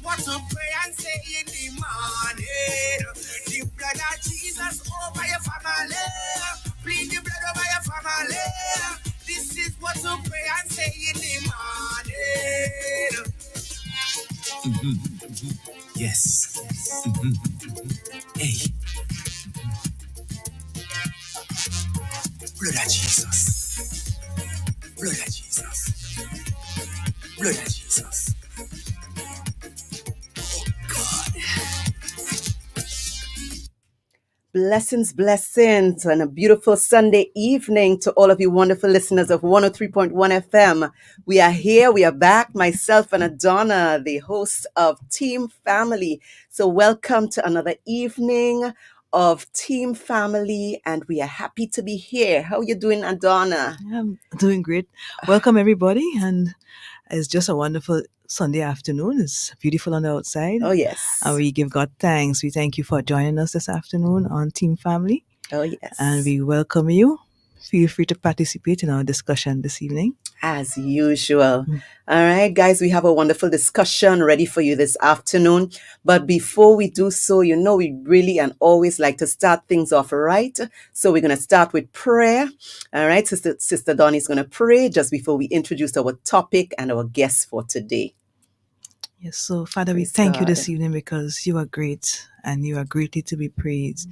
what to pray and say in the morning. The blood of Jesus over your family. Plead the blood over your family. This is what to pray and say in the morning. Yes. Hey, blood of Jesus. Blood of Jesus. Blood of Jesus. Blessings, blessings, and a beautiful Sunday evening to all of you wonderful listeners of 103.1 FM. We are here, we are back, myself and Adonna, the host of Team Family. So welcome to another evening of Team Family, and we are happy to be here. How are you doing, Adonna? I'm doing great. Welcome, everybody. And it's just a wonderful Sunday afternoon. It's beautiful on the outside. Oh, yes. And we give God thanks. We thank you for joining us this afternoon on Team Family. Oh, yes. And we welcome you. Feel free to participate in our discussion this evening. As usual. All right, guys, we have a wonderful discussion ready for you this afternoon. But before we do so, you know, we really and always like to start things off right. So we're going to start with prayer. All right, Sister Donnie's going to pray just before we introduce our topic and our guests for today. Yes, so Father, we thank you this evening because you are great and you are greatly to be praised.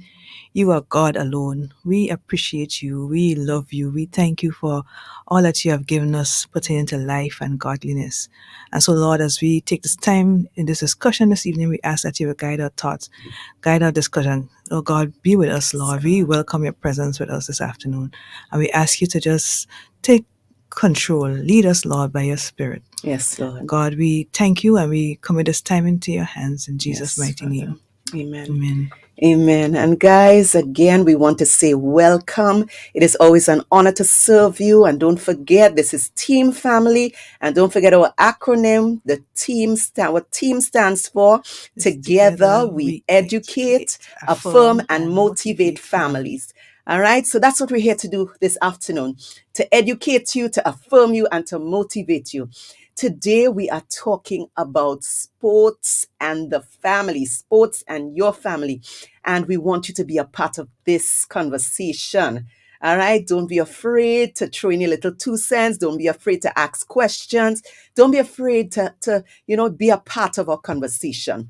You are God alone. We appreciate you. We love you. We thank you for all that you have given us pertaining to life and godliness. And so, Lord, as we take this time in this discussion this evening, we ask that you will guide our thoughts, guide our discussion. Oh God, be with us, Lord. We welcome your presence with us this afternoon. And we ask you to just take control. Lead us, Lord, by your Spirit. Yes, Lord. God, we thank you and we commit this time into your hands in Jesus' mighty name. Amen. Amen. Amen. And guys, again, we want to say welcome. It is always an honor to serve you. And don't forget, this is Team Family. And don't forget our acronym, the team what team stands for. Together we educate, affirm, and motivate families. All right. So that's what we're here to do this afternoon, to educate you, to affirm you, and to motivate you. Today, we are talking about sports and the family, sports and your family. And we want you to be a part of this conversation. All right. Don't be afraid to throw in your little 2 cents. Don't be afraid to ask questions. Don't be afraid to be a part of our conversation.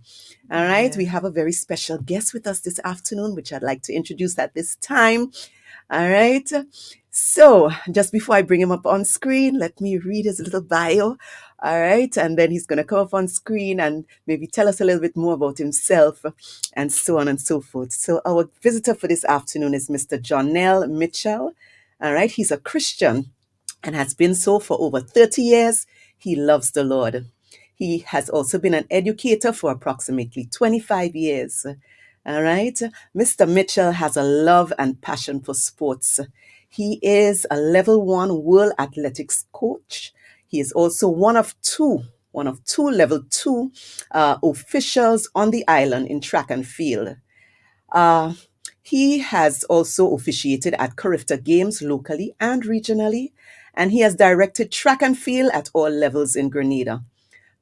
All right. Yeah. We have a very special guest with us this afternoon, which I'd like to introduce at this time. All right. So just before I bring him up on screen, let me read his little bio. All right. And then he's going to come up on screen and maybe tell us a little bit more about himself and so on and so forth. So our visitor for this afternoon is Mr. Jonell Mitchell. All right. He's a Christian and has been so for over 30 years. He loves the Lord. He has also been an educator for approximately 25 years. All right. Mr. Mitchell has a love and passion for sports. He is a level 1 world athletics coach. He is also one of two level 2 officials on the island in track and field. He has also officiated at Carifta Games locally and regionally, and he has directed track and field at all levels in Grenada.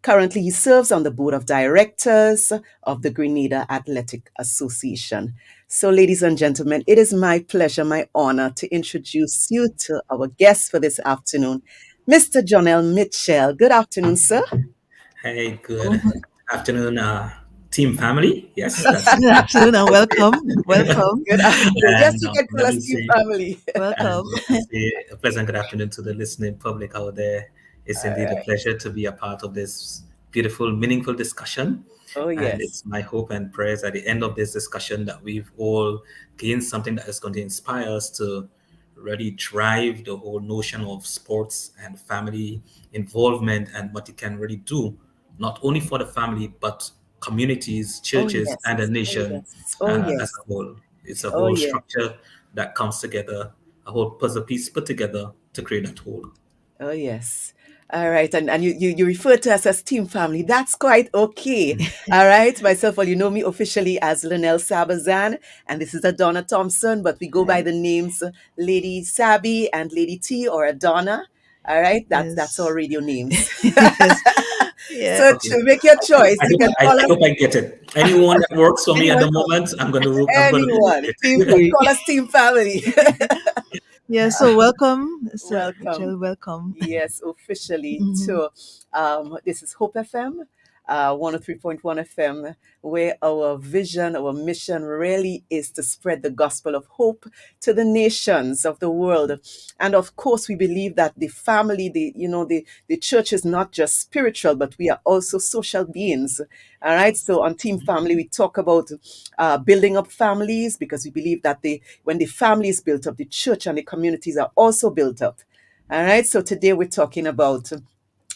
Currently, he serves on the board of directors of the Grenada Athletic Association. So, ladies and gentlemen, it is my pleasure, my honor to introduce you to our guest for this afternoon, Mr. Jonell Mitchell. Good afternoon, sir. Hey, good afternoon, Team Family. Yes, that's Good afternoon and welcome. Welcome. Good afternoon. Yes, you can call let us me Team say- Family. Welcome. a pleasant good afternoon to the listening public out there. It's indeed a pleasure to be a part of this beautiful, meaningful discussion. Oh, And yes. it's my hope and prayers at the end of this discussion that we've all gained something that is going to inspire us to really drive the whole notion of sports and family involvement and what it can really do, not only for the family, but communities, churches, yes. and the Oh, nation yes. Oh, yes. as a whole. It's a Oh, whole yes. structure that comes together, a whole puzzle piece put together to create that whole. Oh, yes. All right. And you refer to us as Team Family. That's quite okay. All right. Myself, well, you know me officially as Linnell Sabazan, and this is Adonna Thompson, but we go by the names Lady Sabi and Lady T or Adonna. All right. That's Yes. our radio names. Yes. Yeah. So Okay. to make your choice, I you hope can I, call I us hope I get it. Anyone that works for me at anyone, the moment, I'm gonna do anyone. Feel it. You free. call us Team Family. Yeah, so welcome, Sir Welcome. Rachel. Welcome. Yes, officially Mhm. to this is Hope FM, 103.1 FM, where our vision, our mission really is to spread the gospel of hope to the nations of the world. And of course, we believe that the family, the church is not just spiritual, but we are also social beings. All right. So on Team Family, we talk about building up families because we believe that when the family is built up, the church and the communities are also built up. All right, so today we're talking about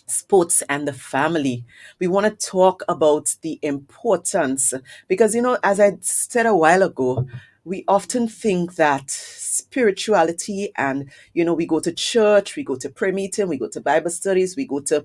sports and the family. We want to talk about the importance because, as I said a while ago, we often think that spirituality and, we go to church, we go to prayer meeting, we go to Bible studies, we go to,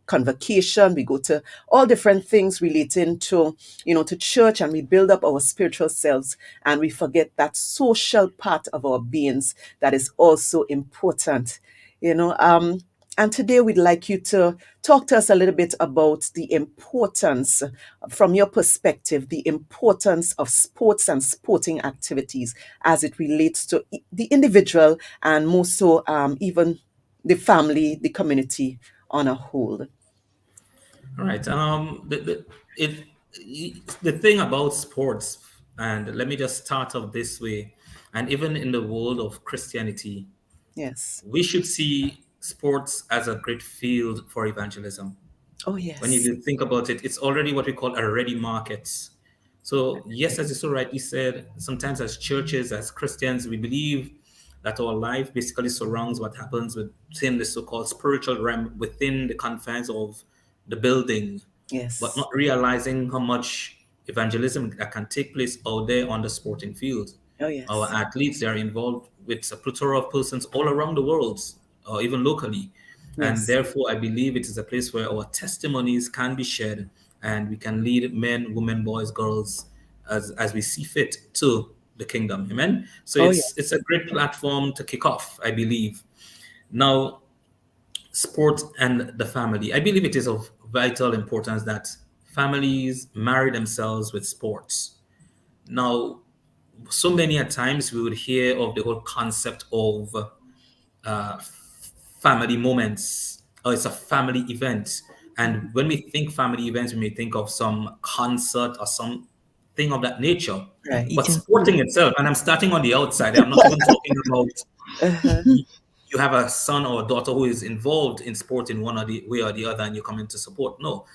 convocation, we go to all different things relating to, to church, and we build up our spiritual selves, and we forget that social part of our beings that is also important. you know um and today we'd like you to talk to us a little bit about the importance, from your perspective, the importance of sports and sporting activities as it relates to the individual, and more so even the family, the community on a whole. All right. It, the thing about sports, and let me just start off this way, and even in the world of Christianity, Yes. we should see sports as a great field for evangelism. Oh, When yes. you think about it, it's already what we call a ready market. So, yes, as you so rightly said, sometimes as churches, as Christians, we believe that our life basically surrounds what happens within the so called spiritual realm within the confines of the building, but Yes. not realizing how much evangelism that can take place out there on the sporting field. Oh, Our yes. athletes, they are involved with a plethora of persons all around the world, or even locally. And Yes. therefore, I believe it is a place where our testimonies can be shared and we can lead men, women, boys, girls as we see fit to the kingdom. Amen. So Oh, it's yes. a great platform to kick off, I believe. Now, sport and the family. I believe it is of vital importance that families marry themselves with sports. Now, so many a times we would hear of the whole concept of uh, family moments, or it's a family event. And when we think family events, we may think of some concert or something of that nature. Right. But Eating food. sporting itself, and I'm starting on the outside, I'm not even talking about Uh-huh. you you have a son or a daughter who is involved in sport in one or the way or the other, and you come in to support. No,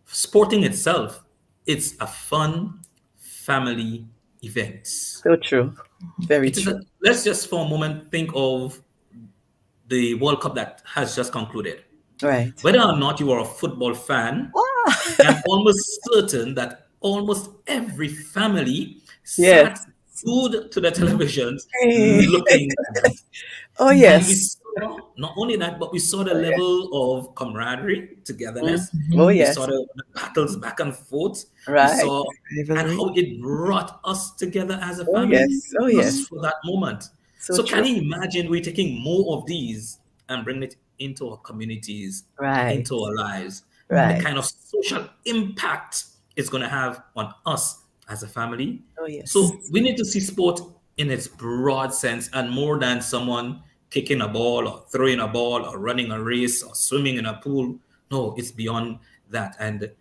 sporting itself, it's a fun family event. So true. Very It is true. a, let's just for a moment think of the World Cup that has just concluded. Right. Whether or not you are a football fan, I'm almost certain that almost every family sat Yes. glued to the televisions Hey. looking at that. Oh, And we yes. saw not only that, but we saw the Oh, yes. level of camaraderie, Mm. togetherness. Oh, We saw yes. the battles back and forth. We Right. saw and Rivalry. how it brought us together as a Oh, family yes. Oh, just yes. for that moment. So So can true. you imagine we taking more of these and bringing it into our communities, Right. into our lives, and the Right. kind of social impact it's going to have on us as a family? Oh, yes. So we need to see sport in its broad sense and more than someone kicking a ball or throwing a ball or running a race or swimming in a pool. No, it's beyond that. And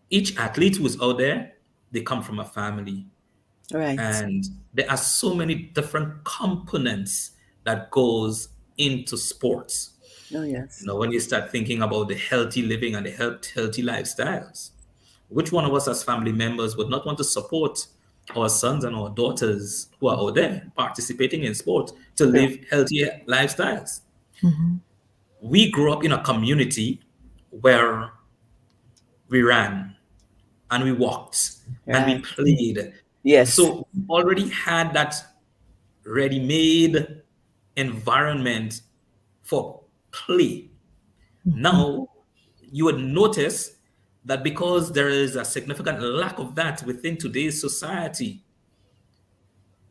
each athlete who's out there, they come from a family. Right. And there are so many different components that goes into sports. Oh, yes. When you start thinking about the healthy living and the healthy lifestyles, which one of us as family members would not want to support our sons and our daughters who are out there participating in sport to True. live healthier lifestyles? Mm-hmm. We grew up in a community where we ran and we walked and we Right. played. Yes. So we already had that ready-made environment for play. Now, you would notice that because there is a significant lack of that within today's society,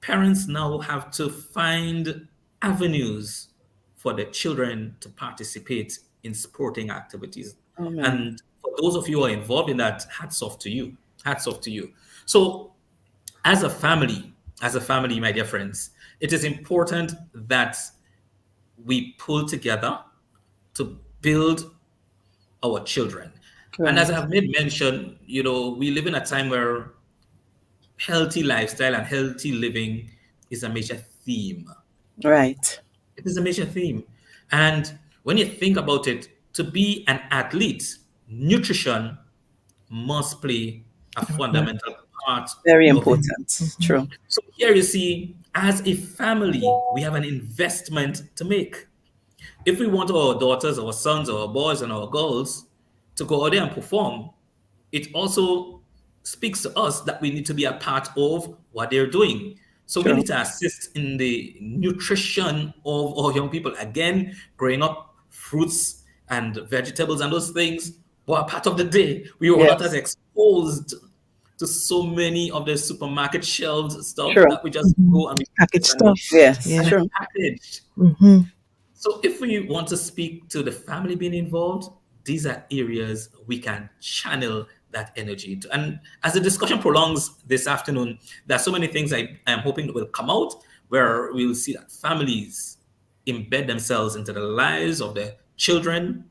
parents now have to find avenues for their children to participate in sporting activities. Amen. And for those of you who are involved in that, hats off to you. Hats off to you. So, as a family, my dear friends, it is important that we pull together to build our children. And as Right. I've made mention, we live in a time where healthy lifestyle and healthy living is a major theme. Right. It is a major theme. And when you think about it, to be an athlete, nutrition must play a fundamental part Very of it. important. Mhm. True. So here you see, as a family, we have an investment to make. If we want our daughters, our sons, our boys, and our girls to go out there and perform, it also speaks to us that we need to be a part of what they're doing. So we True. need to assist in the nutrition of our young people. Again, growing up fruits and vegetables and those things. But a part of the day, we are not as Yes. exposed to so many of the supermarket shelves stuff True. that we just Mhm. go and we Package purchase, and stuff. Yes. Yeah. it's True. packaged. Hmm. So if we want to speak to the family being involved, these are areas we can channel that energy into. And as the discussion prolongs this afternoon, there are so many things I am hoping that will come out where we will see that families embed themselves into the lives of their children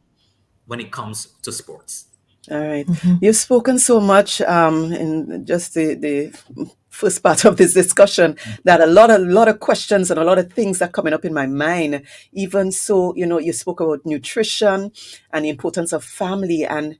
when it comes to sports. All right. Hmm. You've spoken so much in just the first part of this discussion that a lot of questions and a lot of things are coming up in my mind. Even so, you spoke about nutrition and the importance of family, and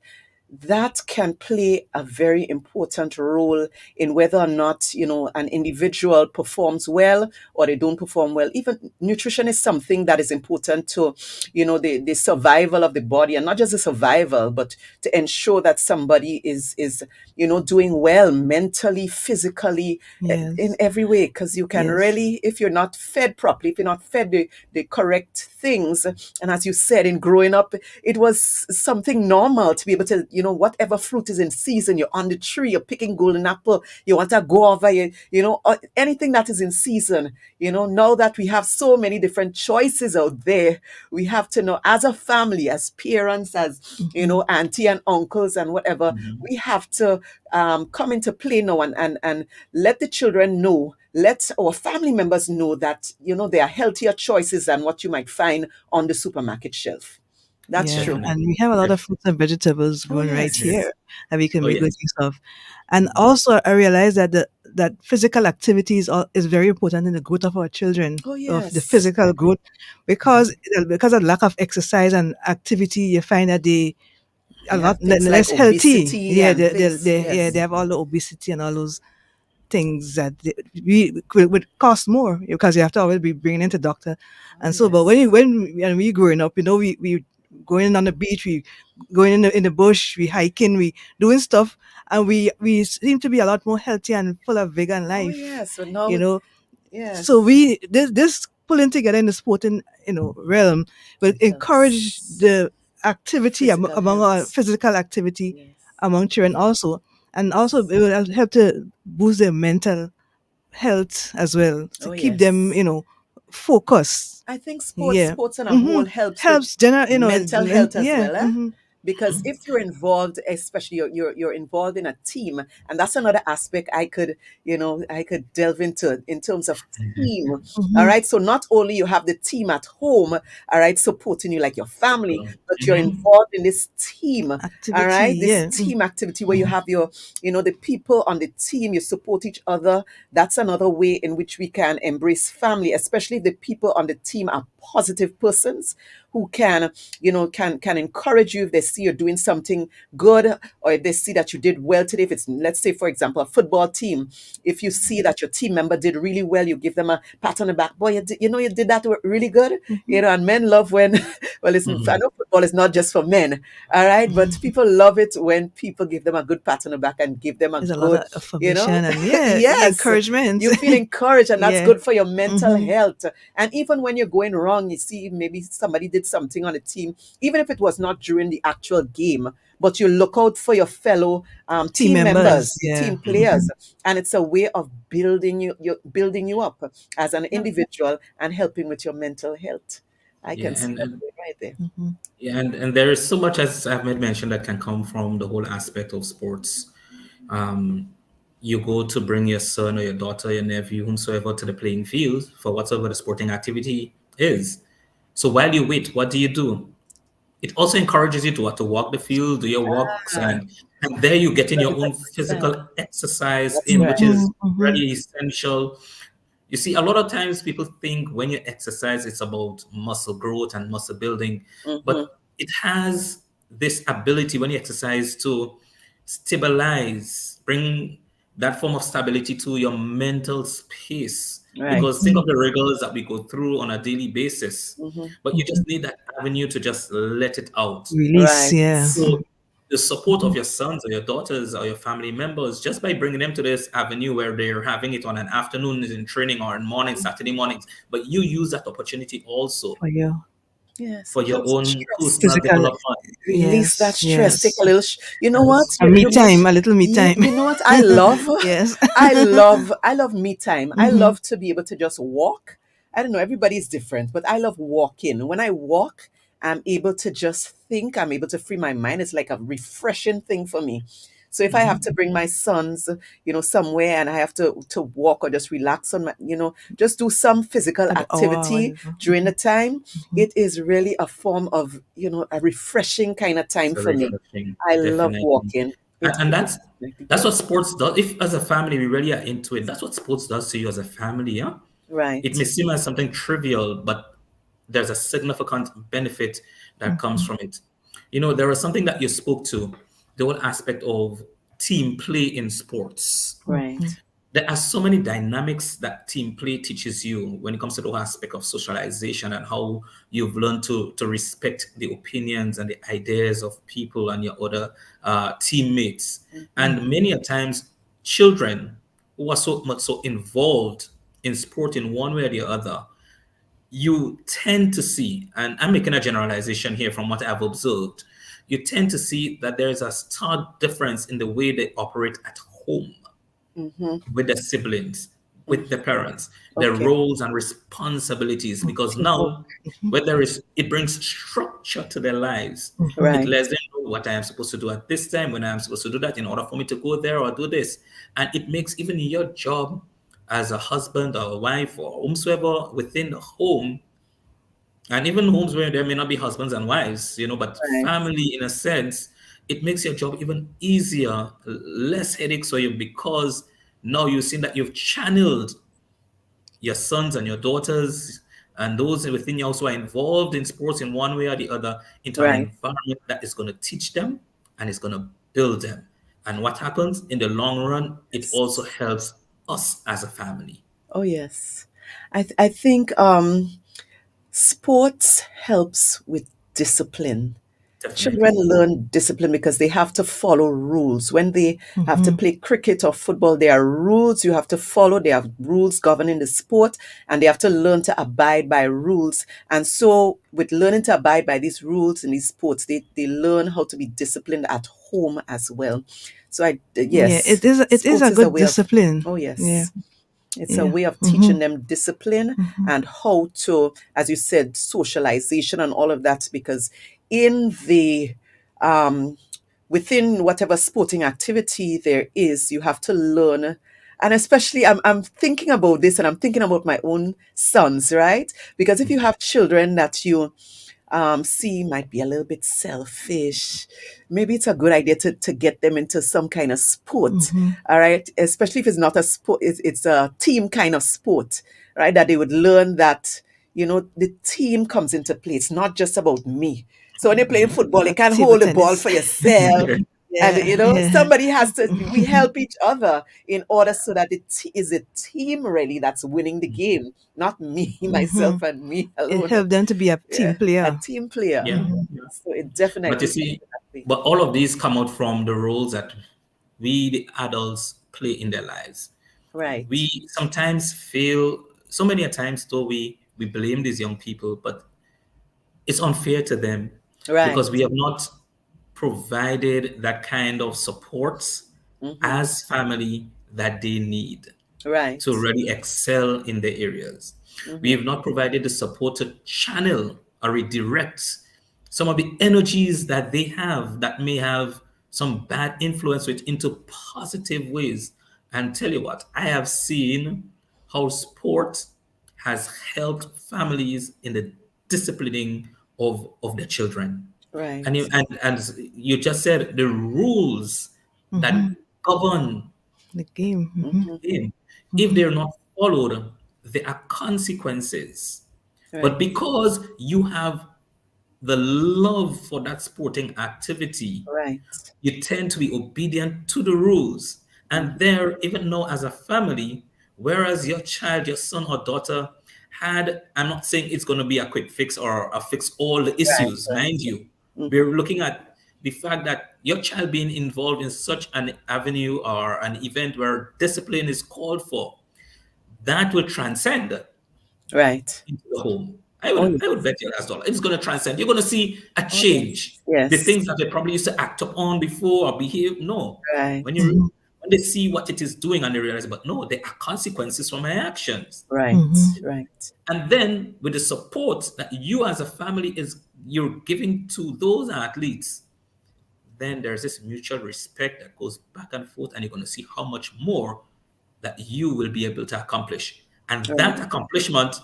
that can play a very important role in whether or not an individual performs well or they don't perform well. Even nutrition is something that is important to the survival of the body, and not just the survival, but to ensure that somebody is doing well mentally, physically, in Yes. every way. Because you can Yes. really, if you're not fed properly, if you're not fed the correct things, and as you said, in growing up, it was something normal to be able to, whatever fruit is in season, you're on the tree, you're picking golden apple, you want to go over, anything that is in season. Now that we have so many different choices out there, we have to know, as a family, as parents, as, Hmm. auntie and uncles and whatever, we have to come into play now, and let the children know, let our family members know that, there are healthier choices than what you might find on the supermarket shelf. That's Yeah, true. and Definitely. we have a lot of Definitely. fruits and vegetables Oh, grown right yes. here Yes. that we can Oh, make good yes. use of. And also, I realize that that physical activity is very important in the growth of our children, Oh, of the yes. physical growth, because of lack of exercise and activity, you find that they a You have lot things like less healthy. obesity Yeah, and things. yeah, they Yes. have all the obesity and all those things that would cost more because you have to always be bringing into doctor. Oh, And so, but yes. when we growing up, we going on the beach, we going in the bush, we hiking, we doing stuff, and we seem to be a lot more healthy and full of vigor and Oh, life, yes. So now, you know. So yes. we this pulling together in the sporting realm will encourage Helps. the activity Physical among our health. physical activity Yes. among children also, and also Yes. it will help to boost their mental health as well to Oh, keep them yes. focused. I think Yeah. sports on a Mm-hmm. whole helps with Helps general, mental health as yeah. well, eh? Mm-hmm. Because if you're involved, especially you're involved in a team, and that's another aspect I could delve into in terms of team. All Mm-hmm. right. So not only you have the team at home, all right, supporting you like your family, but you're Mhm. involved in this team. All Activity, right, this yeah. team activity where you have the people on the team, you support each other. That's another way in which we can embrace family, especially if the people on the team are positive persons who can encourage you if they see you're doing something good, or if they see that you did well today. If it's, let's say, for example, a football team, if you see that your team member did really well, you give them a pat on the back. Boy, you did that really good. Mm-hmm. And men love when, well, listen, I Mhm. know football is not just for men, all right, but people love it when people give them a good pat on the back and give them a There's a lot good, of affirmation and yeah, yes, encouragement. you feel encouraged, and that's Yeah. good for your mental Mm-hmm. health. And even when you're going wrong, you see maybe somebody did something on the team, even if it was not during the actual game, but you look out for your fellow Team team members, members, the yeah. team Mm-hmm. players, and it's a way of building you up as an Yeah. individual and helping with your mental health. I Yeah, can see that right there. Mm-hmm. yeah, and there is so much, as Ahmed mentioned, that can come from the whole aspect of sports. Um, you go to bring your son or your daughter, your nephew, whomsoever, to the playing field for whatever the sporting activity is. So while you wait, what do you do? It also encourages you to what, to walk the field, do your walks, Ah, and there you get in your own 100%. physical exercise That's in, right. which is Mm-hmm. really essential. You see, a lot of times people think when you exercise, it's about muscle growth and muscle building, Mm-hmm. but it has this ability when you exercise to stabilize, bring that form of stability to your mental space. Right. Because think of the rigors that we go through on a daily basis, Mm-hmm. but you just need that avenue to just let it out. Release, Right. yeah. So the support of your sons or your daughters or your family members, just by bringing them to this avenue where they're having it on an afternoon in training or in morning, Saturday mornings, but you use that opportunity also For you. Yes. for your Just own stress. personal Physical, development. Release that yes, stress. Take yes. a little. You know what? Yes. A me time, a little me time. You know what I love? Yes. I love me time. I Mm-hmm. love to be able to just walk. I don't know, everybody's different, but I love walking. When I walk, I'm able to just think, I'm able to free my mind. It's like a refreshing thing for me. So if I have to Mhm. bring my sons, somewhere and I have to walk or just relax on my, just do some physical For the hour, activity whatever. during the time, Mm-hmm. it is really a form of, a refreshing kind of time So for me. refreshing, I love definitely. walking. And, It and really that's definitely that's what does. sports does. If as a family we really are into it, that's what sports does to you as a family, yeah? It may Right. seem as something trivial, but there's a significant benefit that comes Mm-hmm. from it. There was something that you spoke to, the whole aspect of team play in sports. Mm-hmm. Right. There are so many dynamics that team play teaches you when it comes to the whole aspect of socialization and how you've learned to respect the opinions and the ideas of people and your other teammates. Mhm. And many a times, children who are so much so involved in sport in one way or the other, you tend to see, and I'm making a generalization here from what I've observed, you tend to see that there is a stark difference in the way they operate at home Mhm. with the siblings, with the Mhm. parents, their Okay. roles and responsibilities. Because Teamwork. now, where there is, it brings structure to their lives. Mm-hmm. It Right. lets them know what I am supposed to do at this time, when I am supposed to do that, in order for me to go there or do this. And it makes even your job as a husband or a wife or whomsoever within the home, and even homes where there may not be husbands and wives, but Right. family in a sense, it makes your job even easier, less headaches for you, because now you've seen that you've channeled your sons and your daughters and those within you also are involved in sports in one way or the other into an Right. environment that is going to teach them and is going to build them. And what happens in the long run, it Yes. also helps us as a family. Oh yes. I think sports helps with discipline. Children Definitely. learn discipline because they have to follow rules. When they have to Mm-hmm. play cricket or football, there are rules you have to follow. There are rules governing the sport, and they have to learn to abide by rules. And so, with learning to abide by these rules in these sports, they learn how to be disciplined at home as well. So, Yeah, yes, it is sports a is a good way of, discipline. oh, Yeah, yes. It's a yeah. way of Mm-hmm. teaching them discipline Mm-hmm. and how to, as you said, socialization and all of that. Because in the um, within whatever sporting activity there is, you have to learn. And especially, I'm thinking about this, and I'm thinking about my own sons, right? Because if you have children that you see might be a little bit selfish, maybe it's a good idea to get them into some kind of sport, Mm-hmm. all right? Especially if it's not a sport, it's a team kind of sport, right? That they would learn that, the team comes into play. It's not just about me. So when you're playing football, you can't Table hold the ball tennis. for yourself. And Yeah, yeah. somebody has to. We help each other in order so that it is a team really that's winning the game, not me, Mm-hmm. myself, and me It alone. helped them to be a team Yeah, a player. team player. Yeah. Mm-hmm. Yeah. So it But you definitely helps see, in that way. but all of these come out from the roles that we, the adults, play in their lives. Right, We sometimes feel, so many a times though, we blame these young people, but it's unfair to them right, because we have not provided that kind of support hmm, as family that they need to right, really excel in the areas. We hmm, have not provided the support to channel or redirect some of the energies that they have that may have some bad influence with into positive ways. And tell you what, I have seen how sport has helped families in the disciplining of the children. And Right. and you just said the rules that Mm-hmm. govern The game. Mm-hmm. Hmm. game, if Mm-hmm. they're not followed, there are consequences. But Right. because you have the love for that sporting activity, Right. you tend to be obedient to the rules. And Hmm. there, even now as a family, whereas your child, your son or daughter had, I'm not saying it's going to be a quick fix or a fix all the Right. issues, mind Right. you. Hmm. We're looking at the fact that your child being involved in such an avenue or an event where discipline is called for, that will transcend Right. into the home. Oh I would yes. bet you last dollar. It's going to transcend. You're going to see a Oh yes. change. The Yes. things that they probably used to act upon before or behave. No, Right. when Mm-hmm. when they see what it is doing and they realize, but no, there are consequences for my actions. Right. Mm-hmm. Right. And then with the support that you as a family is you're giving to those athletes, then there's this mutual respect that goes back and forth, and you're going to see how much more that you will be able to accomplish. And Right. that accomplishment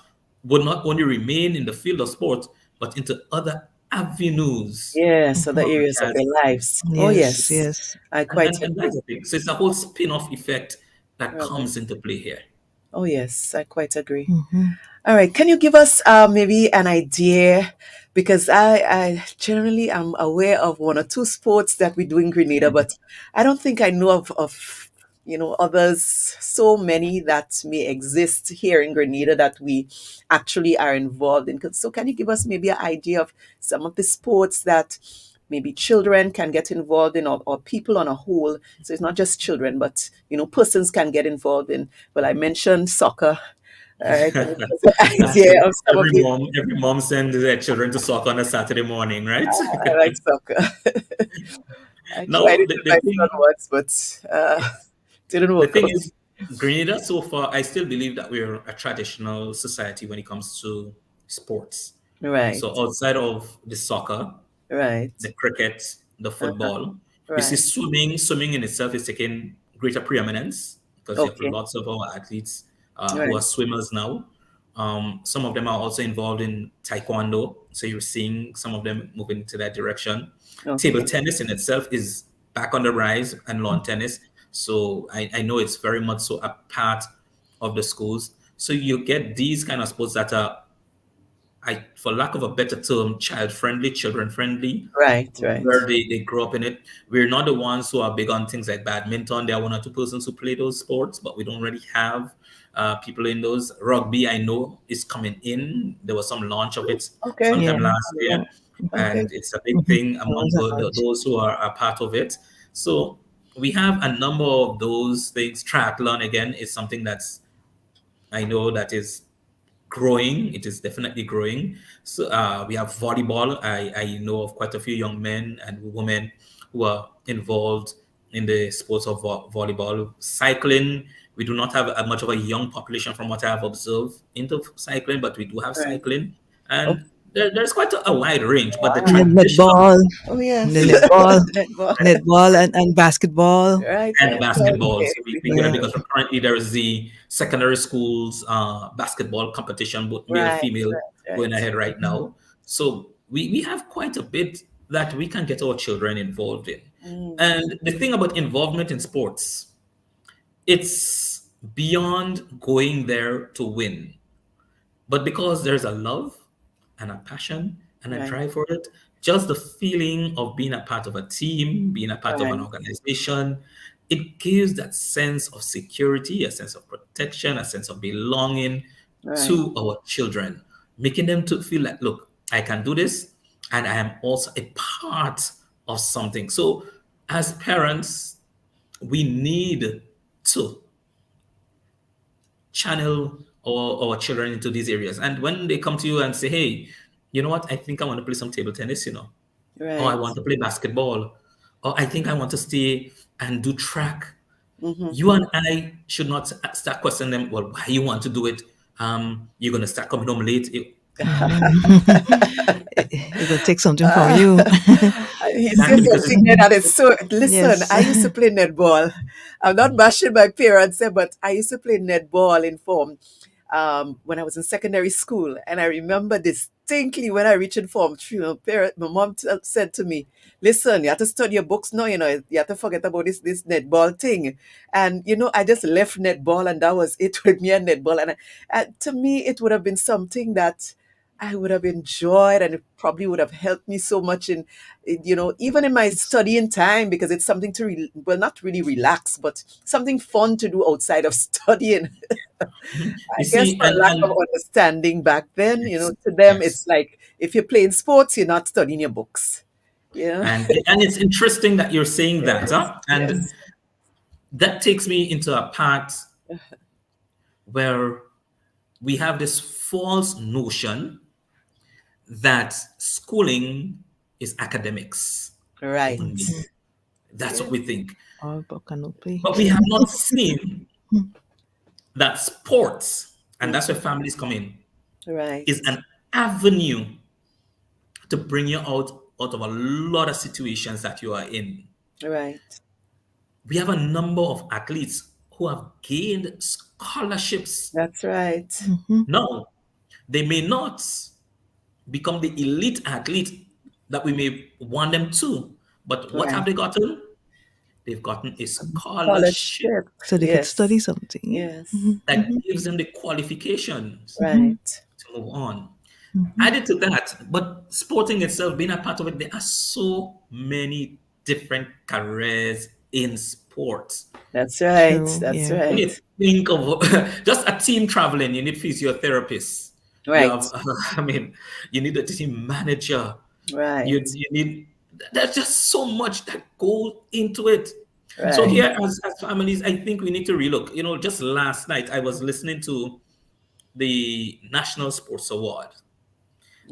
will not only remain in the field of sport, but into other avenues Yes. Other Mm-hmm. for the areas of child's their life. lives. Oh Yes, yes. yes. I quite And agree. that's the thing. So it's a whole spin off effect that Right. comes into play here. Oh yes. I quite agree. Mm-hmm. All right. Can you give us maybe an idea? Because I generally am aware of one or two sports that we do in Grenada, but I don't think I know of others, so many that may exist here in Grenada that we actually are involved in. So can you give us maybe an idea of some of the sports that maybe children can get involved in, or people on a whole? So it's not just children, but persons can get involved in. Well, I mentioned soccer. All right. Can you give us an idea of some of the Every mom sends their children to soccer on a Saturday morning, right? I like soccer. I tried Now it with my son once, but didn't the work thing out. is, Grenada so far, I still believe that we're a traditional society when it comes to sports. Right, So outside of the soccer, right, the cricket, the uh-huh, football, we see right. swimming. Swimming in itself is taking greater preeminence because you have Okay, lots of our athletes who are right. swimmers now. Some of them are also involved in taekwondo, so you're seeing some of them moving into that direction. Table Okay, tennis in itself is back on the rise, and lawn tennis. So I know it's very much so a part of the schools. So you get these kind of sports that are, for lack of a better term, child friendly, children friendly, right, right. where they grow up in it. We're not the ones who are big on things like badminton. There are one or two persons who play those sports, but we don't really have people in those. Rugby, I know, is coming in. There was some launch of it Okay, Yeah. sometime last year, okay. and it's a big Mm-hmm. thing That among was a lot. those who are a part of it. So we have a number of those things. Triathlon, again, is something that's, I know, that is growing. It is definitely growing. So we have volleyball. I know of quite a few young men and women who are involved in the sports of volleyball. Cycling, we do not have much of a young population from what I have observed into cycling, but we do have Right. cycling. Oh, And there's quite a wide range, but the And then wow. traditional netball, Oh and then yes. netball, Netball. netball and basketball. Right, and right, right. basketball. Okay. So we get Yeah. it because currently there is the secondary schools basketball competition, both male Right, female, right, going right. ahead right now. So we have quite a bit that we can get our children involved in. Mm, And the thing about involvement in sports, it's beyond going there to win, but because there's a love and a passion and a right, drive for it, just the feeling of being a part of a team, being a part of an right, organization, it gives that sense of security, a sense of protection, a sense of belonging right. to our children, making them to feel like, look, I can do this, and I am also a part of something. So as parents, we need to channel our children into these areas. And when they come to you and say, hey, you know what, I think I want to play some table tennis, or I Right. want to play basketball, or I think I want to stay and do track. Mm-hmm. You and I should not start questioning them, well, why you want to do it? You're going to start coming home late. It will take something from Ah, you. he Exactly, says because something there that is so. Listen, Yes. I used to play netball. I'm not bashing my parents, but I used to play netball in form when I was in secondary school. And I remember distinctly when I reached in form three, my mom said to me, listen, you have to study your books now, you have to forget about this netball thing. And, I just left netball and that was it with me and netball. And to me, it would have been something that I would have enjoyed, and it probably would have helped me so much even in my studying time, because it's something to, well, not really relax, but something fun to do outside of studying. you I guess see, for lack of and understanding back then, yes, to them, yes. it's like if you're playing sports, you're not studying your books. Yeah. And it's interesting that you're saying that, Yes. huh? And Yes. that takes me into a part where we have this false notion that schooling is academics Right. only. That's what Yeah. we think. All but cannot play. But we have not seen that sports, and that's where Mhm. families come in, Right. is an avenue to bring you out of a lot of situations that you are in. Right. We have a number of athletes who have gained scholarships. That's right. Mhm. Now, they may not become the elite athlete that we may want them to, but what have Right. they gotten? They've gotten a scholarship Scholarship. So they could study Yes. something. Yeah. Yes. that gives them the qualifications Right. to move on. Added to that, but sporting itself, being a part of it, there are so many different careers in sports. That's right. True. That's Yeah. When right. you think of just a team traveling, you need physiotherapists. You Right. have, I mean, you need a team manager. Right. You need, there's just so much that goes into it. So Right. here, as families, I think we need to relook. Just last night, I was listening to the National Sports Award,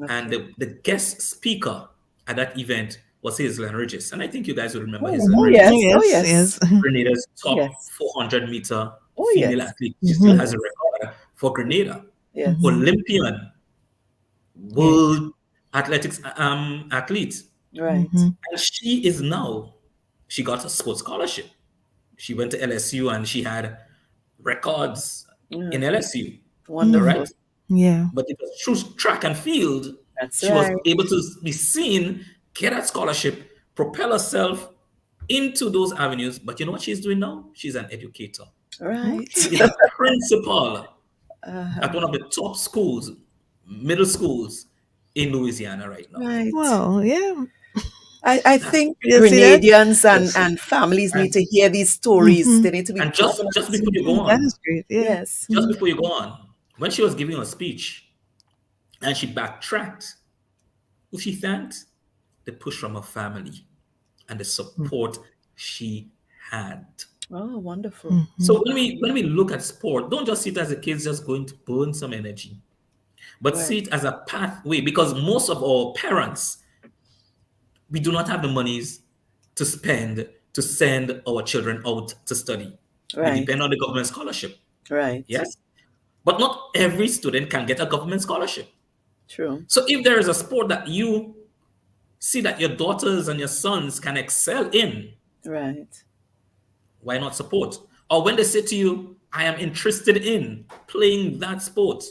and Okay. the guest speaker at that event was Hazel Regis. And I think you guys will remember Oh, Hazel oh Mhm. Regis, yes. Oh Yes. yes. Yes. Grenada's top Yes. 400-meter Oh female yes. athlete. She Oh still Mhm. has a yes. record for Grenada. Yes. Mhm. Olympian, Yeah. world athletics athlete. Right. Mhm. And she is now, she got a sports scholarship. She went to LSU and she had records Yeah. in LSU. All Mm. Wonderful. right. Yeah. But it was through track and field. That's She was right. able to be seen, get that scholarship, propel herself into those avenues. But you know what she's doing now? She's an educator. Right. She is a principal Uh-huh. at one of the top schools, middle schools in Louisiana right now. Right. Well, yeah. I That's think You see that? Grenadians and, yes. and families need And to hear these stories. Mhm. They need to be and just prominent. before you go That on, is great. Yeah. Yes. just Mhm. before you go on, when she was giving a speech and she backtracked, who she thanked? The push from her family and the support she had. Oh, wonderful. Mhm. So when we look at sport, don't just see it as the kids just going to burn some energy, but see Right. it as a pathway, because most of our parents, we do not have the monies to spend to send our children out to study. We Right. depend on the government scholarship. Right. Yes. But not every student can get a government scholarship. True. So if there is a sport that you see that your daughters and your sons can excel in, Right. why not support? Or when they say to you, I am interested in playing that sport,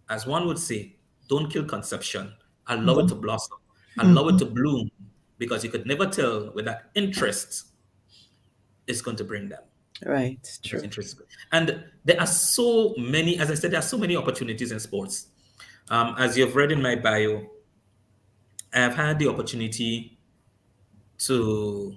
as one would say, don't kill conception. Allow it to blossom, allow it Mhm. to bloom, because you could never tell where that interest is going to bring them. Right. That True. interest. And there are so many, as I said, there are so many opportunities in sports. As you've read in my bio, I have had the opportunity to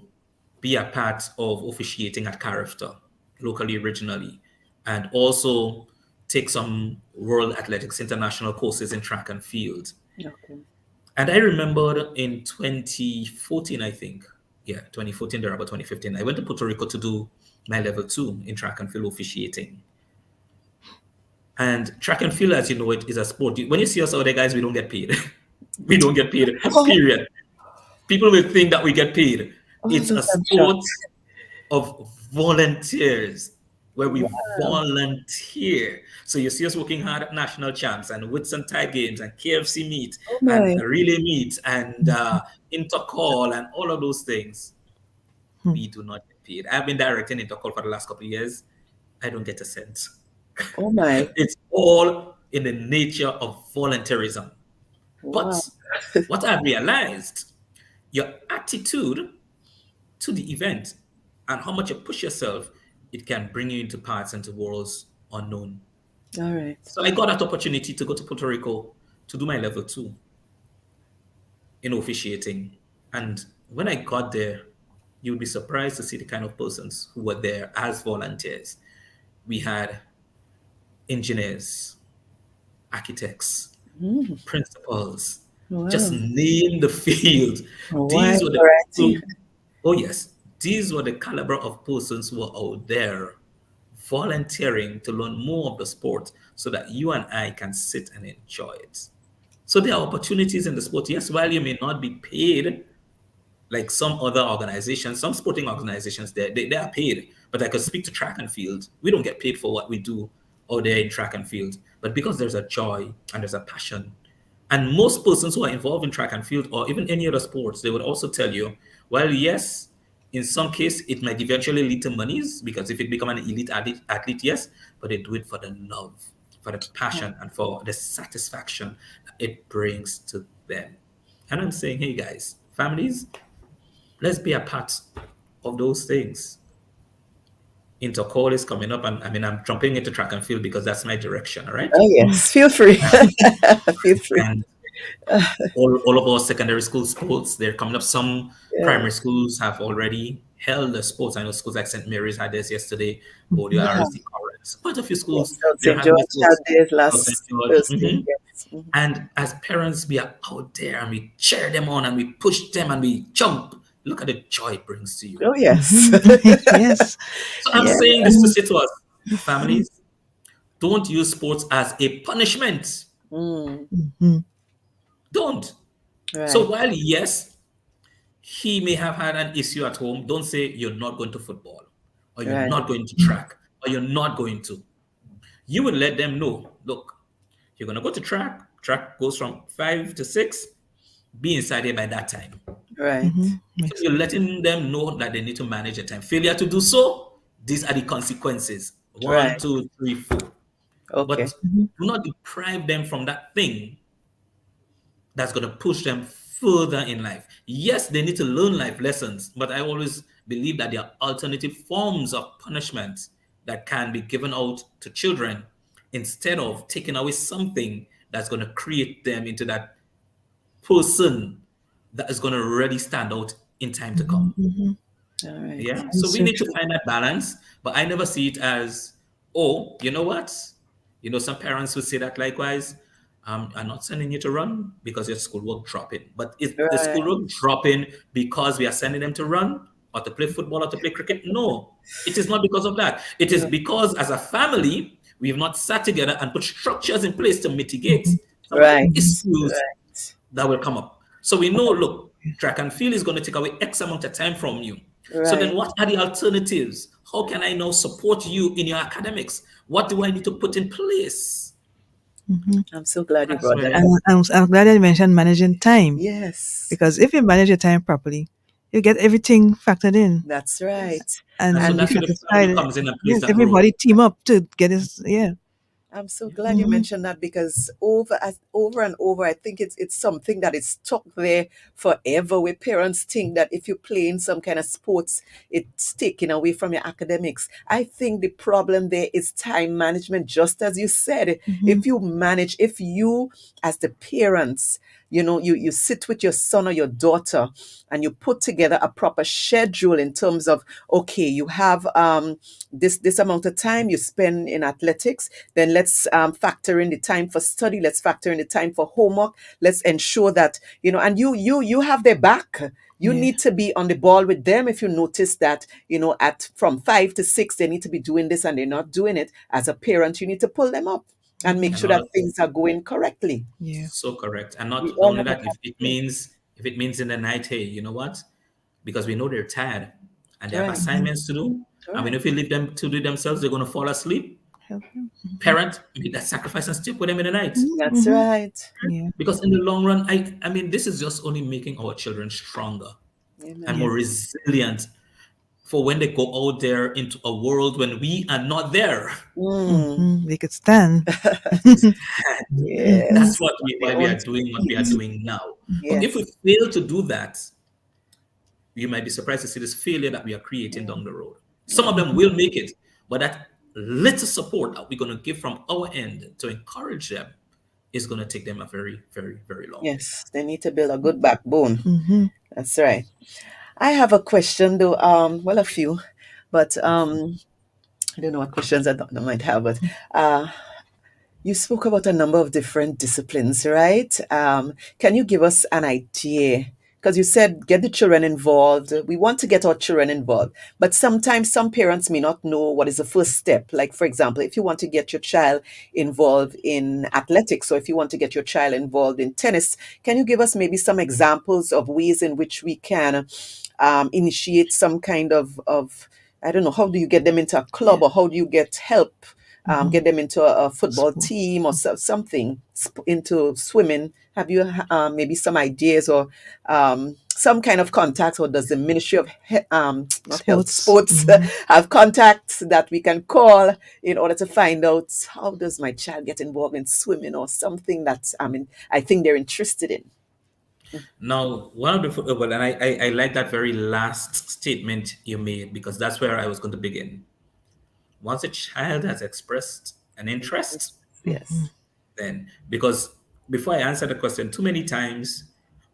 be a part of officiating at Carifta, locally, regionally, and also take some World Athletics International courses in track and field. Okay. And I remember in 2014, I think, yeah, 2014, there about 2015, I went to Puerto Rico to do my level 2 in track and field officiating. And track and field, as you know, it is a sport. When you see us out there, guys, we don't get paid. We don't get paid, Oh, period. People will think that we get paid. oh It's a look, I'm shocked. sport of volunteers where we Wow. volunteer. So you see us working hard at national champs and Whitsun Tide games and KFC meet Oh and my. relay meet and intercall and all of those things. Hmm. We do not get paid. I've been directing intercall for the last couple of years. I don't get a cent. Oh my. It's all in the nature of volunteerism. Wow. But what I've realized, your attitude to the event and how much you push yourself, it can bring you into paths and to worlds unknown. All right. So I got that opportunity to go to Puerto Rico to do my level 2 in officiating. And when I got there, you'd be surprised to see the kind of persons who were there as volunteers. We had engineers, architects, Mm. principals, just Wow. name the field. A wide These were the variety. people, oh yes, these were the caliber of persons who were out there volunteering to learn more of the sport so that you and I can sit and enjoy it. So there are opportunities in the sport. Yes, while you may not be paid like some other organizations, some sporting organizations, they are paid. But I could speak to track and field. We don't get paid for what we do out there in track and field. But because there's a joy and there's a passion, and most persons who are involved in track and field or even any other sports, they would also tell you, well, yes, in some case it might eventually lead to monies because if it become an elite athlete, yes, but they do it for the love, for the passion, and for the satisfaction it brings to them. And I'm saying, hey guys, families, let's be a part of those things. Intercall is coming up, and I mean, I'm jumping into track and field because that's my direction, all right? Oh yes. Feel free. Feel free. And all of our secondary school sports, they're coming up. Some Yeah. primary schools have already held the sports. I know schools like St. Mary's had this yesterday, Bodio Mhm. Yeah. RSD Currents. Quite a few schools, Yes. South they're St. having George the had sports. theirs South St. last George. Thursday. Yes. Mhm. And as parents, we are out there and we cheer them on and we push them and we jump. Look at the joy it brings to you. Oh yes. Mhm. Yes. So I'm Yeah. saying this to say to us, families, don't use sports as a punishment. Mm. Mhm. Don't. So Right. while yes, he may have had an issue at home, don't say you're not going to football or you're Right. not going to track or you're not going to. You would let them know, look, you're going to go to track. Track goes from 5 to 6. Be inside here by that time. Right. Mhm. So Yes. you're letting them know that they need to manage their time. Failure to do so, these are the consequences. One, Right. two, three, four. Okay. But Mhm. do not deprive them from that thing that's going to push them further in life. Yes, they need to learn life lessons, but I always believe that there are alternative forms of punishment that can be given out to children instead of taking away something that's going to create them into that person that is going to really stand out in time to come. Mhm. Mhm. All right. Yeah. So That's we so need to true. find that balance, but I never see it as, oh, you know what? You know, some parents would say that likewise. I'm not sending you to run because your schoolwork dropping. But is the Right. schoolwork dropping because we are sending them to run or to play football or to play cricket? No, it is not because of that. It is Yeah. because as a family, we have not sat together and put structures in place to mitigate Mhm. some of the Right. Mhm. issues Right. that will come up. So we know, look, track and field is going to take away X amount of time from you. So then Right. what are the alternatives? How can I now support you in your academics? What do I need to put in place? Mhm. I'm so glad you That's brought that where, up. I'm glad that you mentioned managing time Yes. because if you manage your time properly, you get everything factored in, That's yes. right. And so and you that's And where the family satisfied. comes in and plays Yes, that role. everybody team up to get this. Yeah. I'm so glad you Mhm. mentioned that because over and over, I think it's something that is stuck there forever. Where parents think that if you're playing some kind of sports, it's taken away from your academics. I think the problem there is time management, just as you said. Mhm. If you manage, if you as the parents, you sit with your son or your daughter and you put together a proper schedule in terms of, okay, you have this amount of time you spend in athletics, then let's factor in the time for study, let's factor in the time for homework, let's ensure that and you have their back. You Yeah. need to be on the ball with them. If you notice that at from 5 to 6 they need to be doing this and they're not doing it, as a parent you need to pull them up and make Mhm. sure Another that things are going correctly. Yeah. so correct. And We not all only have a that, part to play. if it means in the night, hey, you know what? Because we know they're tired. and they have Right. assignments to do. I mean, Right. if you leave them to do themselves, they're going to fall asleep. Help him. Parent, make that sacrifice and stick with them in the night. That's Mm-hmm. right. Yeah. Because in the long run, I mean, this is just only making our children stronger and Amen. more Yes. resilient for when they go out there into a world when we are not there. Mm. Mm-hmm. They could stand. Mm-hmm. That's Yes. On why their we own are doing what we are feet. doing now. But if Yes. we fail to do that, you might be surprised to see this failure that we are creating Mm. down the road. Some of Yeah. them will make it, but that little support that we're going to give from our end to encourage them is going to take them a very, very, very long way. Yes. They need to build a good backbone. Mm-hmm. That's right. I have a question though. Well, a few, but I don't know what questions I might have, but uh, you spoke about a number of different disciplines, right? Can you give us an idea? Because you said get the children involved. We want to get our children involved, but sometimes some parents may not know what is the first step. Like, for example, if you want to get your child involved in athletics or if you want to get your child involved in tennis, can you give us maybe some examples of ways in which we can initiate some kind of I don't know, how do you get them into a club Yeah. or how do you get help Mm-hmm. get them into a football Sport. team or something, into swimming? Have you maybe some ideas or some kind of contacts, or does the Ministry of not health, Sports. sports Mm-hmm. have contacts that we can call in order to find out how does my child get involved in swimming or something that I think they're interested in? Now, one of the well, and I like that very last statement you made because that's where I was going to begin. Once a child has expressed an interest, Mm-hmm. Yes. then because before I answer the question, too many times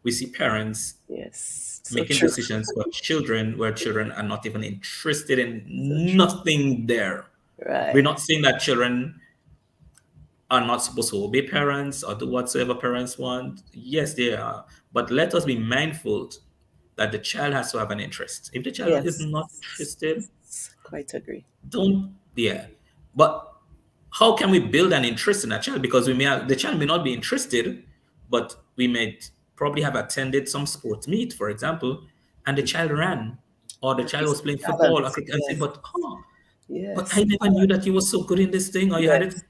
we see parents Yes. So making true. decisions for children where children are not even interested in So true. nothing there. We're Right. not saying that children are not supposed to obey parents or do whatsoever parents want. Yes, they are. But let us be mindful that the child has to have an interest. If the child is Yes. not interested, Quite agree. don't, yeah. But how can we build an interest in a child? Because the child may not be interested, but we may probably have attended some sports meet, for example, and the child ran, or the And child he's was playing football or talent. cricket, and say, Yes. but Yes. I never knew that you were so good in this thing, or you had it. Yes.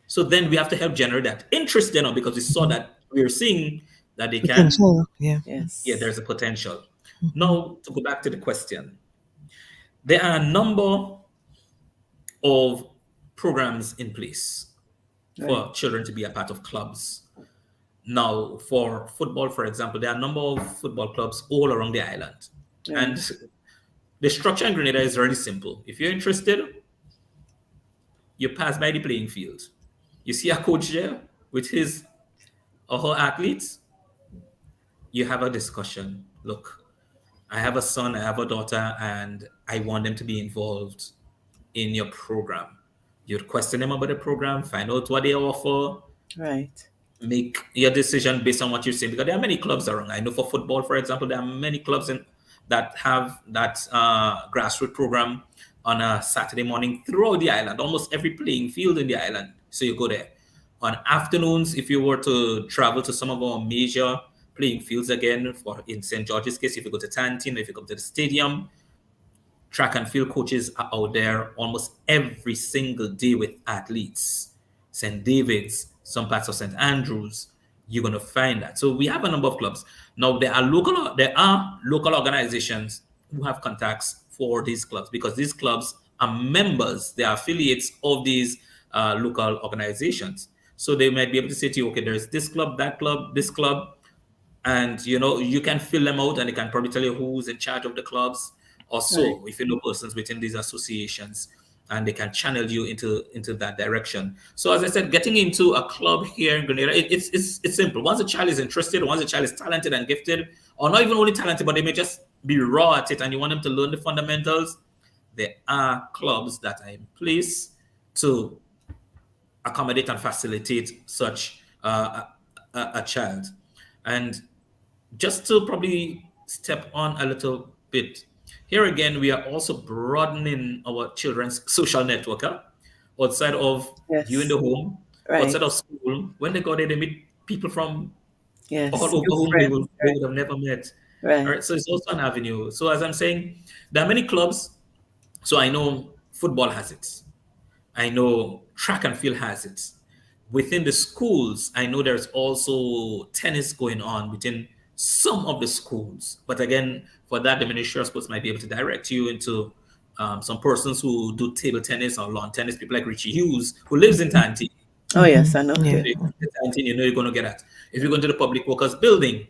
So then we have to help generate that interest then, because we saw that we're seeing that they can, Potential. Yeah. yeah, Yes. there's a potential. Mm-hmm. Now, to go back to the question, there are a number of programs in place Right. for children to be a part of clubs. Now, for football, for example, there are a number of football clubs all around the island. Right. And the structure in Grenada is very simple. If you're interested, you pass by the playing field. You see a coach there with his or her athletes, you have a discussion. Look, I have a son, I have a daughter, and I want them to be involved in your program. You'd question them about the program, find out what they offer, Right. make your decision based on what you're saying. Because there are many clubs around. I know for football, for example, there are many clubs that have that grassroots program on a Saturday morning throughout the island, almost every playing field in the island. So you go there. On afternoons, if you were to travel to some of our major playing fields again, for in St. George's case, if you go to Tantin, if you go to the stadium, track and field coaches are out there almost every single day with athletes. St. David's, some parts of St. Andrews, you're going to find that. So we have a number of clubs. Now there are local organizations who have contacts for these clubs because these clubs are members, they are affiliates of these local organizations. So they might be able to say to you, okay, there's this club, that club, this club, and you can fill them out and they can probably tell you who's in charge of the clubs or Right. so if you know persons within these associations, and they can channel you into that direction. So as I said, getting into a club here in Grenada, it's simple. Once a child is interested, once a child is talented and gifted, or not even only talented, but they may just be raw at it and you want them to learn the fundamentals, there are clubs that are in place to accommodate and facilitate such a child. And just to probably step on a little bit, here again, we are also broadening our children's social network outside of you in Yes. the home, Right. outside of school. When they go there, they meet people from all Yes. over New whom they friends. will, they Right. would have never met. All Right. right, so it's also an avenue. So as I'm saying, there are many clubs. So I know football has it. I know track and field has it. Within the schools, I know there's also tennis going on within some of the schools. But again, for that, the Ministry of Sports might be able to direct you into some persons who do table tennis or lawn tennis, people like Richie Hughes, who lives in Tanti. Oh yes, I know. Yeah. If you come to Tanti, you know you're going to get at. If you go into the Public Workers Building,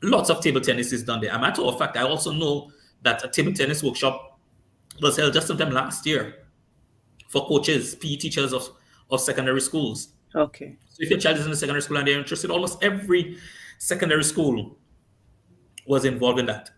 lots of table tennis is done there. A matter of fact, I also know that a table tennis workshop was held just sometime last year for coaches, PE teachers of secondary schools. Okay. So if your child is in the secondary school and they're interested, almost every secondary school was involved in that.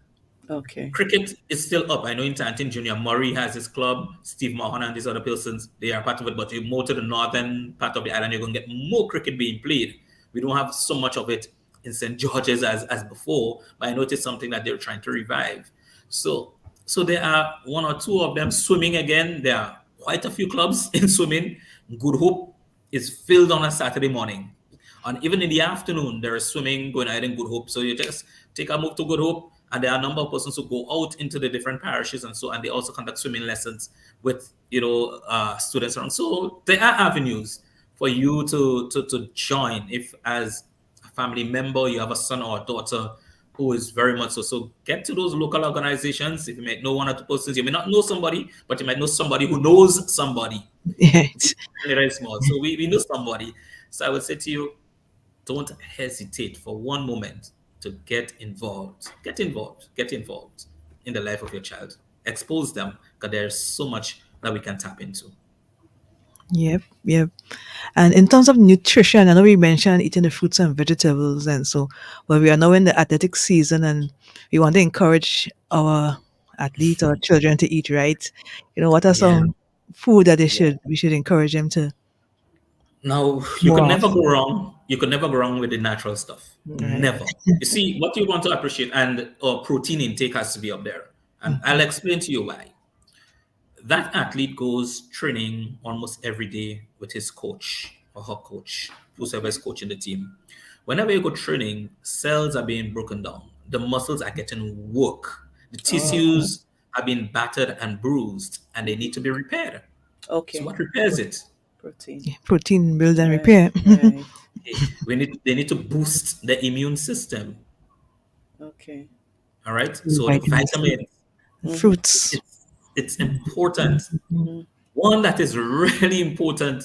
Okay. Cricket is still up. I know in Tantin Junior, Murray has his club, Steve Mahon and these other persons, they are part of it, but you more to the northern part of the island, you're going to get more cricket being played. We don't have so much of it in St. George's as before, but I noticed something that they're trying to revive. So so there are one or two of them swimming again. There are quite a few clubs in swimming. Good Hope is filled on a Saturday morning. And even in the afternoon, there is swimming going on in Good Hope. So you just take a move to Good Hope, and there are a number of persons who go out into the different parishes and so, and they also conduct swimming lessons with students around. So there are avenues for you to join if, as a family member, you have a son or a daughter who is very much so. So get to those local organizations. If you may know one or two persons, you may not know somebody, but you might know somebody who knows somebody. Yeah. Very, very small. So we know somebody. So I would say to you, don't hesitate for one moment to get involved. Get involved. Get involved in the life of your child. Expose them because there's so much that we can tap into. Yep, yep. And in terms of nutrition, I know we mentioned eating the fruits and vegetables, and so, well, we are now in the athletic season, and we want to encourage our athletes or children to eat right. What are Yeah. some food that Yeah. we should encourage them to Now you could more never go often? wrong. You could never go wrong with the natural stuff. Right. Never. You see, what you want to appreciate and protein intake has to be up there. And I'll explain to you why. That athlete goes training almost every day with his coach or her coach, whoever is coaching the team. Whenever you go training, cells are being broken down. The muscles are getting work. The Oh, tissues are being battered and bruised, and they need to be repaired. So okay. what repairs it? Protein. Yeah, protein build and Right. repair. Right. They need to boost the immune system. Okay. All right. So the Vitamin C, vitamins, Mm-hmm. fruits. it's important. Mm-hmm. One that is really important,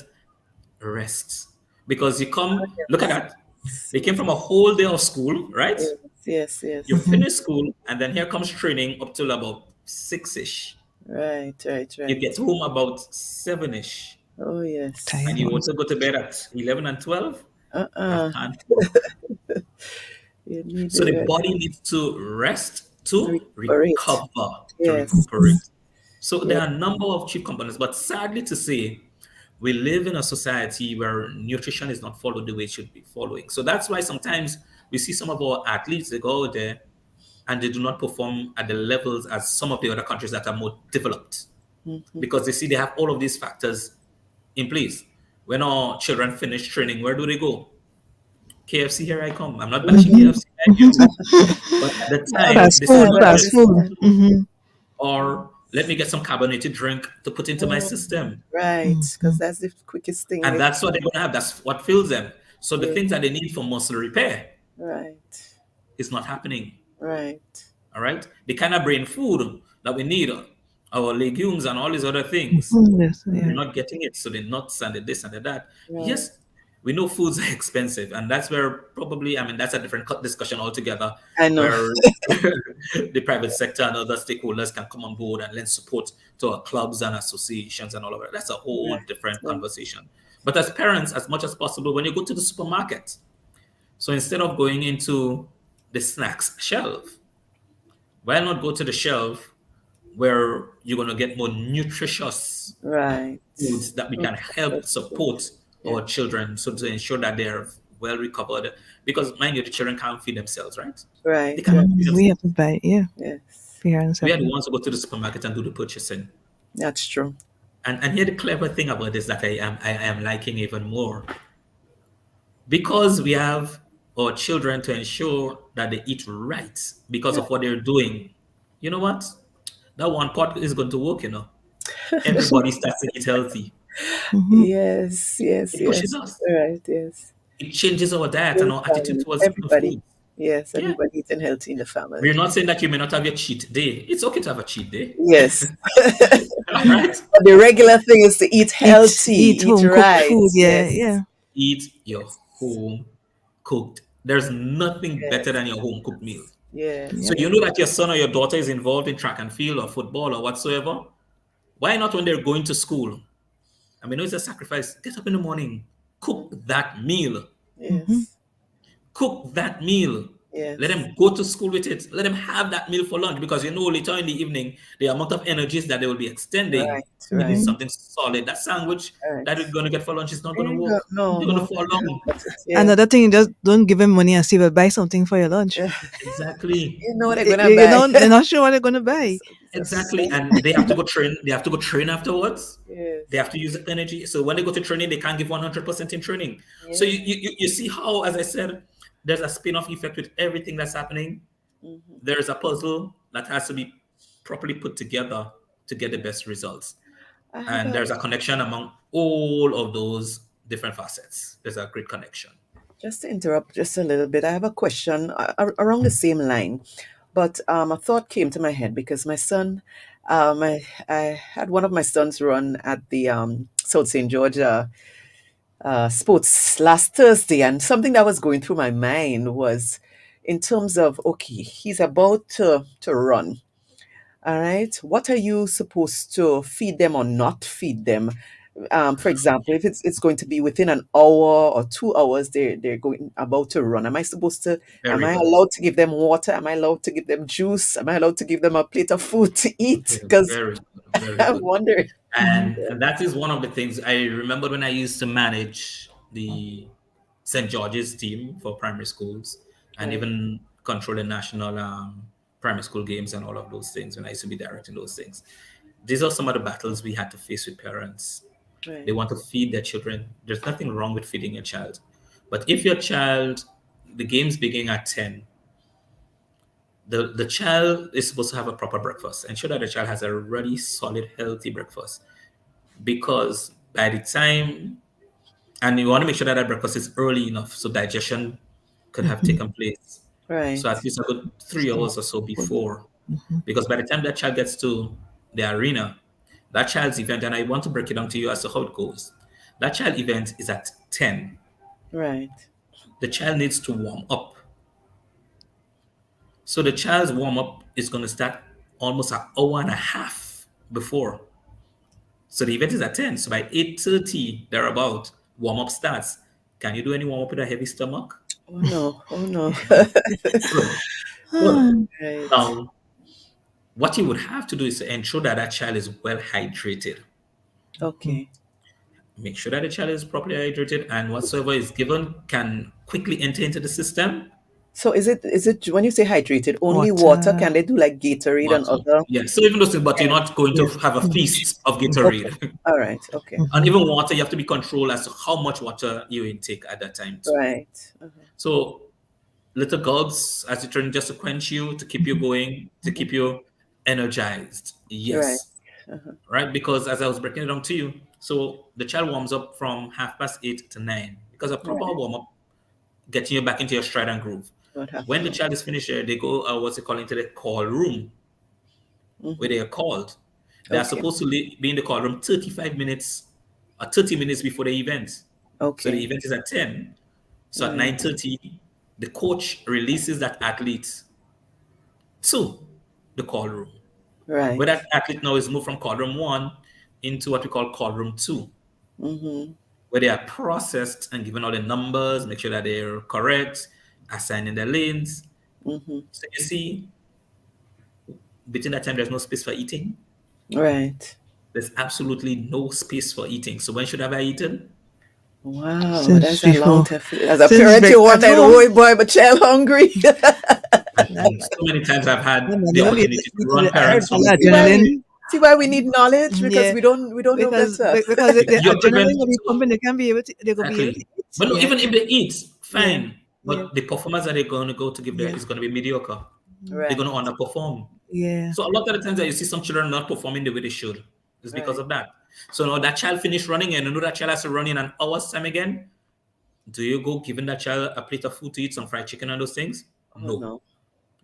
rest. Because you Oh, come, look at yes. that. They came from a whole day of school, right? Yes. Yes. You Yes. Mhm. finish school, and then here comes training up till about 6-ish. Right. Right. You Right. get home about 7-ish, Oh yes. and Tired you want ones. to go to bed at 11 and 12. I Uh-uh. can't work. You need So the the rest. body needs to rest to Recuperate. recover, to Yes. recuperate. So there Yes. are a number of chief components, but sadly to say, we live in a society where nutrition is not followed the way it should be following. So that's why sometimes we see some of our athletes, they go out there and they do not perform at the levels as some of the other countries that are more developed Mm-hmm. because they see they have all of these factors in place. When our children finish training, where do they go? KFC, here I come. I'm not bashing Mhm. KFC, mind you. But at the I time, Fast this is food, what understand. I they're fast food. understand. exposed to. Hmm. Or let me get some carbonated drink to put into my Mm, system. right. Because that's the quickest thing And they that's what they're can. going to have. That's what fills them. So the Yeah. things that they need for muscle repair Right. is not happening. Right. All right. The kind of brain food that we need, our legumes and all these other things, Yes, they're yeah. not getting it. So the nuts and the this and the that. Right. Yes, we know foods are expensive, and that's where probably, I mean, that's a different discussion altogether, I know. where the private sector and other stakeholders can come on board and lend support to our clubs and associations and all of that. That's a whole Right. different Right. conversation. But as parents, as much as possible, when you go to the supermarket, so instead of going into the snacks shelf, why not go to the shelf where you're going to get more nutritious Right. foods that we Fruit can and help vegetable. support Yeah. our children so to ensure that they're well recovered? Because mind you, the children can't feed themselves, right? They Right. cannot Right. feed We have themselves. to buy, yeah. Yes. Parents We have are the to. ones who go to the supermarket and do the purchasing. That's true. And here the clever thing about this that I am liking even more. Because we have our children to ensure that they eat right because Right. of what they're doing, you know what? That one pot is going to work, you know. Everybody starts to eat healthy. Mhm. Yes, yes, It pushes yes. us. Right, yes. It changes our diet and Whole our attitude family, towards certain everybody. food. Yes, Yeah. everybody eating healthy in the family. We're not saying that you may not have your cheat day. It's okay to have a cheat day. Yes. All right. But the regular thing is to eat healthy, Eat eat home cooked right. food. Yeah, Yes. yeah. Eat your home cooked. There's nothing better Yes. than your home cooked meal. Yes. So Yep. you Yes. know that your son or your daughter is involved in track and field or football or whatsoever. Why not when they're going to school? I mean, it's a sacrifice. Get up in the morning, cook that meal, Mhm. Yes. cook that meal. Let Yes. them go to school with it. Let them have that meal for lunch because you know later in the evening the amount of energies that they will be extending. Right. They need Right. Mhm. something solid. That sandwich that Right. you're gonna get for lunch is not gonna Ain't work. go, no, You're gonna no. fall down. Cut it. Yeah. Another thing, just don't give them money and say, "Well, buy something for your lunch." Exactly. You know what they're You, gonna you buy. don't, you're not sure what they're gonna buy. It's a Exactly. snack. And they have to go train. They have to go train afterwards. They Yes. have to use the energy. So when they go to training, they can't give 100% in training. So Yeah. you see how, as I said, there's a spin-off effect with everything that's happening. Hmm. There's a puzzle that has to be properly put together to get the best results. I have And a there's a connection among all of those different facets. There's a great connection. Just to interrupt just a little bit. I have a question around the same line, but a thought came to my head because my son, I had one of my sons run at the South St. George sports last Thursday, and something that was going through my mind was in terms of okay, he's about to run. All right. What are you supposed to feed them or not feed them? For example, if it's going to be within an hour or 2 hours, they're going about to run. Am I supposed to? Am Very I good. allowed to give them water? Am I allowed to give them juice? Am I allowed to give them a plate of food to eat? Because Very good. Very I'm good. wondering. Mhm. And that is one of the things I remember when I used to manage the St. George's team for primary schools and Right. even control the national primary school games and all of those things when I used to be directing those things. These are some of the battles we had to face with parents. They Right. want to feed their children. There's nothing wrong with feeding your child. But if your child, the game's beginning at 10, the child is supposed to have a proper breakfast. Ensure that the child has a really solid, healthy breakfast because by the time and you want to make sure that that breakfast is early enough so digestion could have Mhm. taken place. So Right. at least a good 3 hours or so before, Mhm. because by the time that child gets to the arena, that child's event, and I want to break it down to you as to how it goes. That child event is at 10. Right. The child needs to warm up. So the child's warm up is going to start almost an hour and a half before. So the event is at 10. So by 8:30, thereabout, warm up starts. Can you do any warm up with a heavy stomach? Oh no. Oh no. Good. Good. Ah, Right. Now, what you would have to do is to ensure that that child is well hydrated. mhm. Okay. Make sure that the child is properly hydrated and whatsoever is given can quickly enter into the system. So is it when you say hydrated, only water? Water. Can they do like Gatorade and Water. other? Yeah. So even those things, but you're Yeah. not going to Yes. have a Mhm. feast of Okay. Gatorade. All right. Okay. And Mhm. even water, you have to be controlled as to how much water you intake at that time too. Right. Uh-huh. So little gulps as you turn just to quench you, to keep you Mhm. going, to Mhm. keep you energized. Right. Yes. Uh-huh. Right? Because as I was breaking it down to you, so the child warms up from 8:30 to 9 because a proper Right. warm up getting you back into your stride and groove. What When the happened? child is finished there, they go what's it called into the call room where Mm-hmm. they are called. They are Okay. supposed to be in the call room 35 minutes or 30 minutes before the event. So the Okay. event is at 10. So at Right. 9:30, the coach releases that athlete to the call room. Where Right. that athlete now is moved from call room 1 into what we call call room 2, Mm-hmm. where they are processed and given all the numbers, make sure that they're correct, assigning the lanes. Mm-hmm. So you see, between that time, there's no space for eating. Right. There's absolutely no space for eating. So when should have I eaten? Wow, Since that's a long before, time. As a since parent, break, you I want that, know. oh boy, but child hungry. And so many times I've Yeah, had man, the you know, opportunity to little run parents a home. lot of see why adrenaline. we see why we need knowledge because Yeah, we don't know better. because the Your children, adrenaline will be pumping, they can be able to, they will be able exactly. to eat. But no, Yeah. even if they eat, Yeah. fine. Yeah. but the performance that they're going to go to give there Yeah. is going to be mediocre. They're Right. going to underperform. Yeah. So a lot of the times that you see some children not performing the way they should is because Right. of that. So now that child finished running and you know that child has to run in an hour's time again. Do you go giving that child a plate of food to eat, some fried chicken and those things? Oh No. no.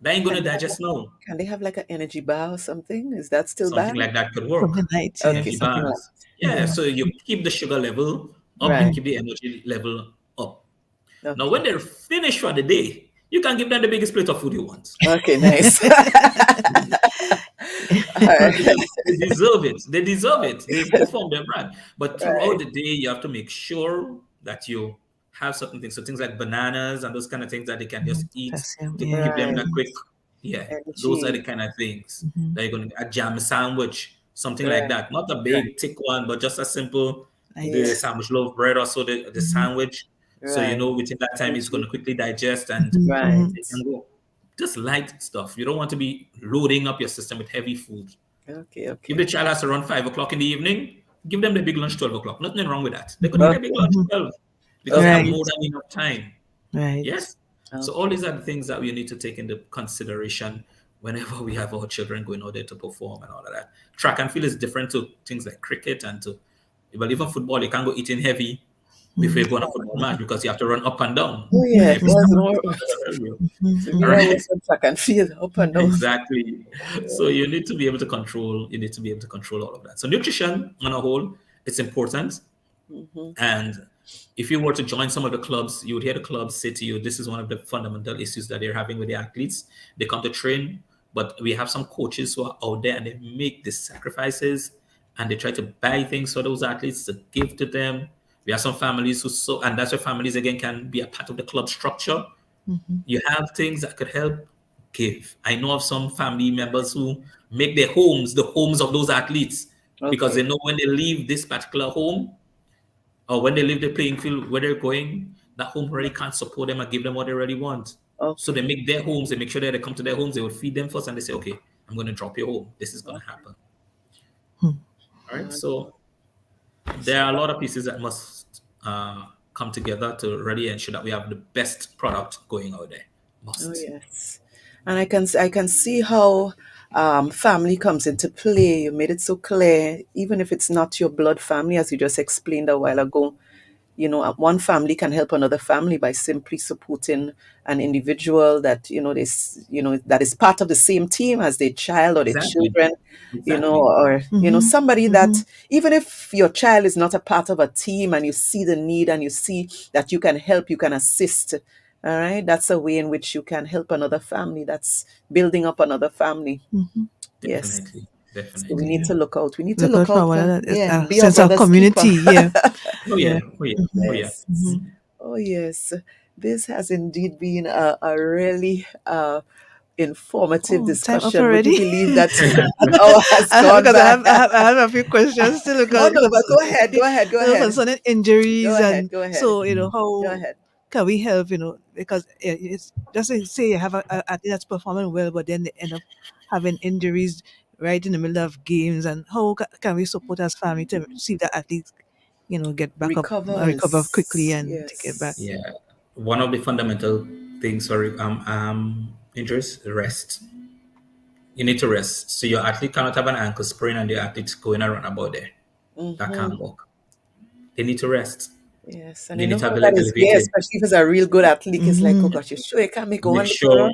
That ain't Can gonna they have, digest now. can they have like an energy bar or something? Is that still Something bad? like that could work. Something light. Yeah. Okay, Energy something like bars. Yeah, Mhm. so you keep the sugar level up, you right. keep the energy level up. Now, when Okay. they're finished for the day, you can give them the biggest plate of food you want. Okay, nice. All right. They deserve it. They deserve it. They've performed their brand. But throughout Right. the day, you have to make sure that you have certain things. So things like bananas and those kind of things that they can just eat Potassium. to Yeah. give them Right. that quick, yeah, those are the Energy. kind of things Mhm. that you're going to, a jam sandwich, something like Right. that. Not a Right. big, thick one, but just a simple, the Yeah. Light. sandwich loaf bread or so the Mhm. sandwich. So you Right. know within that time it's going Energy. to quickly digest and Mhm. Right. Mhm. it can go. Just light stuff. You don't want to be loading up your system with heavy food. Okay. If Okay. the child has to run 5 o'clock in the evening, give them the big lunch 12 o'clock. Nothing wrong with that. They could eat a big Okay. lunch Mhm. 12 because they have Okay. more Right. than enough time. Right. Yes. So all Okay. these are the things that we need to take into consideration whenever we have our children going out there to perform and all of that. Track and field is different to things like cricket and to well even football. You can't go eating heavy before Mhm. you go on a football match because you have to run up and down. Oh And yeah, it if you was stand Mhm. up, more. you're gonna hurt you. To Mhm. All me, I right. was on track and field, up and down. Exactly. So you need to be able to control. You need to be able to control all of that. So nutrition on a whole, it's important. Mm-hmm. And if you were to join some of the clubs, you would hear the clubs say to you, "This is one of the fundamental issues that they're having with the athletes. They come to train, but we have some coaches who are out there and they make the sacrifices and they try to buy things for those athletes to give to them. We have some families who so, and that's where families again can be a part of the club structure. Mhm. You have things that could help give. I know of some family members who make their homes the homes of those athletes because Okay. they know when they leave this particular home or when they leave the playing field where they're going, that home already can't support them and give them what they really want. So they Okay. make their homes, they make sure that they come to their homes, they will feed them first and they say, okay, I'm going to drop your home. This is going to Okay. happen. Hmm. All right. Uh, So so, there are a lot of pieces that must come together to really ensure that we have the best product going out there. oh Must. yes, and I can see how family comes into play. You made it so clear, even if it's not your blood family, as you just explained a while ago. One family can help another family by simply supporting an individual that that is part of the same team as their child or their Exactly. children, Exactly. or Mhm. somebody that, Mhm. even if your child is not a part of a team and you see the need and you see that you can help, you can assist. All right, that's a way in which you can help another family. That's building up another family. Mhm. Yes. Definitely. So we Definitely. need Yeah. to look out. We need to Look out look for out one for, another. It's yeah, a be our sense of brother's keeper. community. Yeah. Oh Yeah. yeah. Oh yeah. Mhm. Oh yeah. Yes. Mhm. Oh, yes. This has indeed been a really informative Oh, time up discussion. Would you already? believe that an hour has gone Because I by? have, I have I have a few questions still Oh, because no, but go ahead. Go ahead. Go ahead. concerning Go injuries ahead. and Go ahead. so Go how ahead. can we help because it's just like say you have a athlete that's performing well but then they end up having injuries right in the middle of games and how can we support as family to see that athletes get back up recover quickly Recovers. and take it back. Yes. Yeah. One of the fundamental things for injuries, rest. You need to rest. So your athlete cannot have an ankle sprain and the athlete's going around about there. That Mm-hmm. can't work. They need to rest. Yes. And They you need know to have how the that leg is, yeah, elevated. especially if it's a real good athlete. It's like, oh Hmm. gosh, you sure you can't make Make one little sure run?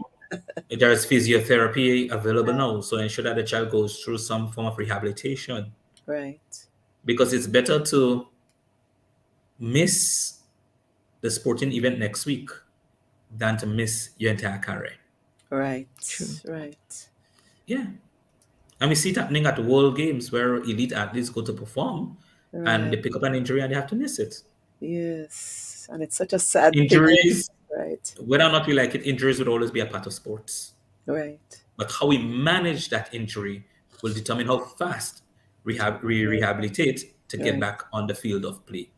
there is physiotherapy available now. So ensure that the child goes through some form of rehabilitation Right. because it's better to miss the sporting event next week than to miss your entire career. Right. True. Right. Yeah. And we see it happening at the World Games where elite athletes go to perform and they Right. pick up an injury and they have to miss it. Yes. And it's such a sad thing. Injuries, Right. whether or not we like it, injuries would always be a part of sports. Right. But how we manage that injury will determine how fast we rehabilitate to get Right. back on the field of play.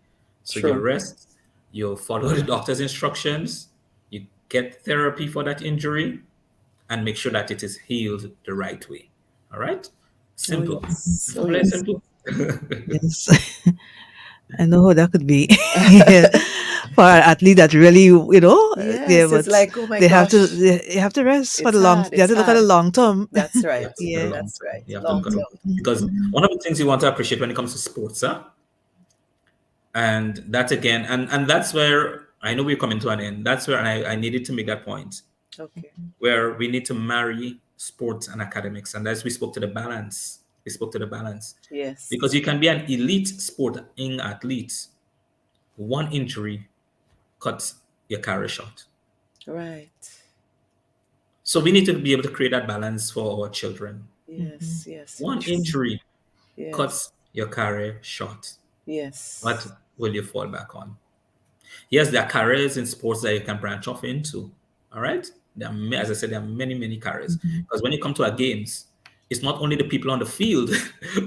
So you True. rest, you follow the doctor's instructions, you get therapy for that injury, and make sure that it is healed the right way. All right? Oh Simple. yes. It's Oh very yes. simple. Yes. I know how that could be. Yeah. for an athlete that really, yeah, Yes, it's but like, oh my gosh, they have to rest for the it's long. hard. They have It's to look at the hard. long term. That's right. Yes, for the Yeah. long That's term. right. You have to Long look at it. term. Because one of the things you want to appreciate when it comes to sports, huh? And that again, and that's where I know we're coming to an end. That's where I needed to make that point, Okay. where we need to marry sports and academics. And as we spoke to the balance, we spoke to the balance. Yes. Because you can be an elite sporting athlete, one injury cuts your career short. Right. So we need to be able to create that balance for our children. Mhm. Yes. Yes. One True. injury Yes. cuts your career short. What Yes. will you fall back on? Yes, there are careers in sports that you can branch off into. All right. As I said, there are many, many careers. Mhm. Because when you come to our games, it's not only the people on the field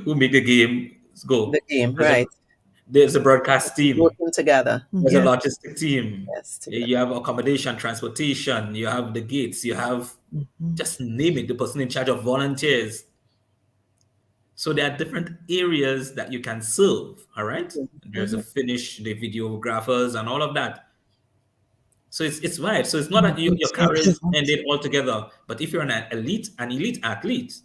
who make the game go. The game. There's a Right. there's a broadcast team, Working together. there's a Yeah. logistic team, Yes. you Together. have accommodation, transportation, you have the gates, you have Mhm. just name it, the person in charge of volunteers. So there are different areas that you can serve. All right. There's a Mhm. finish, the videographers, and all of that. So it's right. So it's not that Mhm. your So career is excellent. ended altogether. But if you're an elite athlete,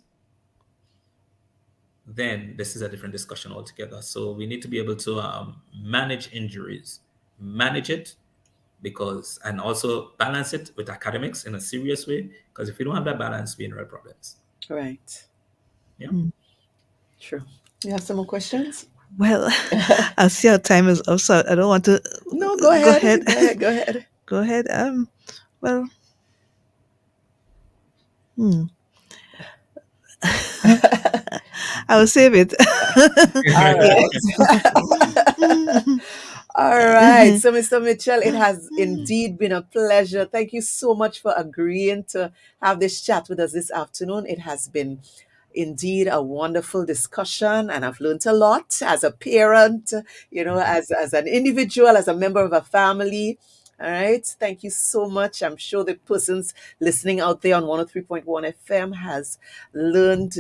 then this is a different discussion altogether. So we need to be able to manage injuries, manage it because, and also balance it with academics in a serious way. Because if you don't have that balance, we're in real problems. Right. Yeah. Mm. True. You have some more questions? Well, I see our time is up, so I don't want to No, go go ahead. ahead. Go ahead. Go ahead. Go ahead. Well, hmm. I will save it. All right. All right. Mhm. So, Mr. Mitchell, it has indeed been a pleasure. Thank you so much for agreeing to have this chat with us this afternoon. It has been indeed a wonderful discussion, and I've learned a lot as a parent, as an individual, as a member of a family. All right. Thank you so much. I'm sure the persons listening out there on 103.1 FM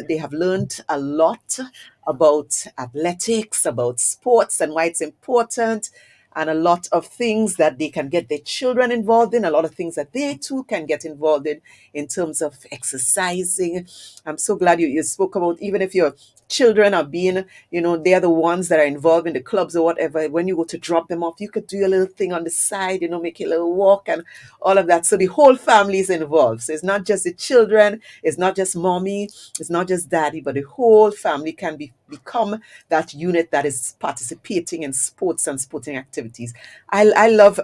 they have learned a lot about athletics, about sports and why it's important, and a lot of things that they can get their children involved in, a lot of things that they too can get involved in terms of exercising. I'm so glad you spoke about, even if your children are being, they're the ones that are involved in the clubs or whatever, when you go to drop them off, you could do a little thing on the side, make a little walk and all of that. So the whole family is involved. So it's not just the children, it's not just mommy, it's not just daddy, but the whole family can become that unit that is participating in sports and sporting activities. I love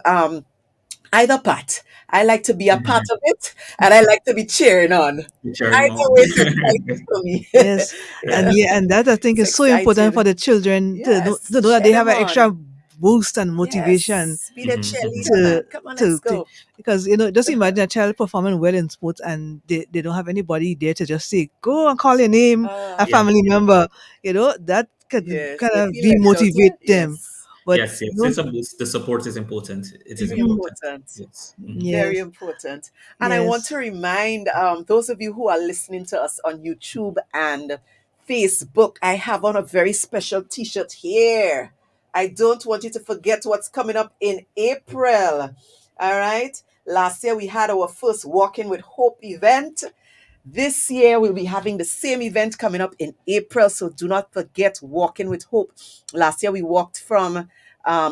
either part. I like to be a part of it, and I like to be cheering on. Sharing Either on. way is exciting for me. Yes, and Yeah, yeah, and that I think it's is so important for exciting. the children Yes, to know that cheer they have them an extra on. boost and motivation Yes, be the Mhm, mhm. cheerleader, to man. Come on, let's to go. because just imagine a child performing well in sports and they don't have anybody there to just say go and call your name, a Yeah. family member, that could Yes, kind they of feel left out. demotivate them. Yes, But Yes, yes. It's a boost. The support is important. It is very mhm, important. important. Yes. Mhm. Very yes, important. And I want to yes, remind those of you who are listening to us on YouTube and Facebook, I have on a very special t shirt here. I don't want you to forget what's coming up in April. All right. Last year we had our first Walking with Hope event. This year, we'll be having the same event coming up in April, so do not forget Walking with Hope. Last year, we walked from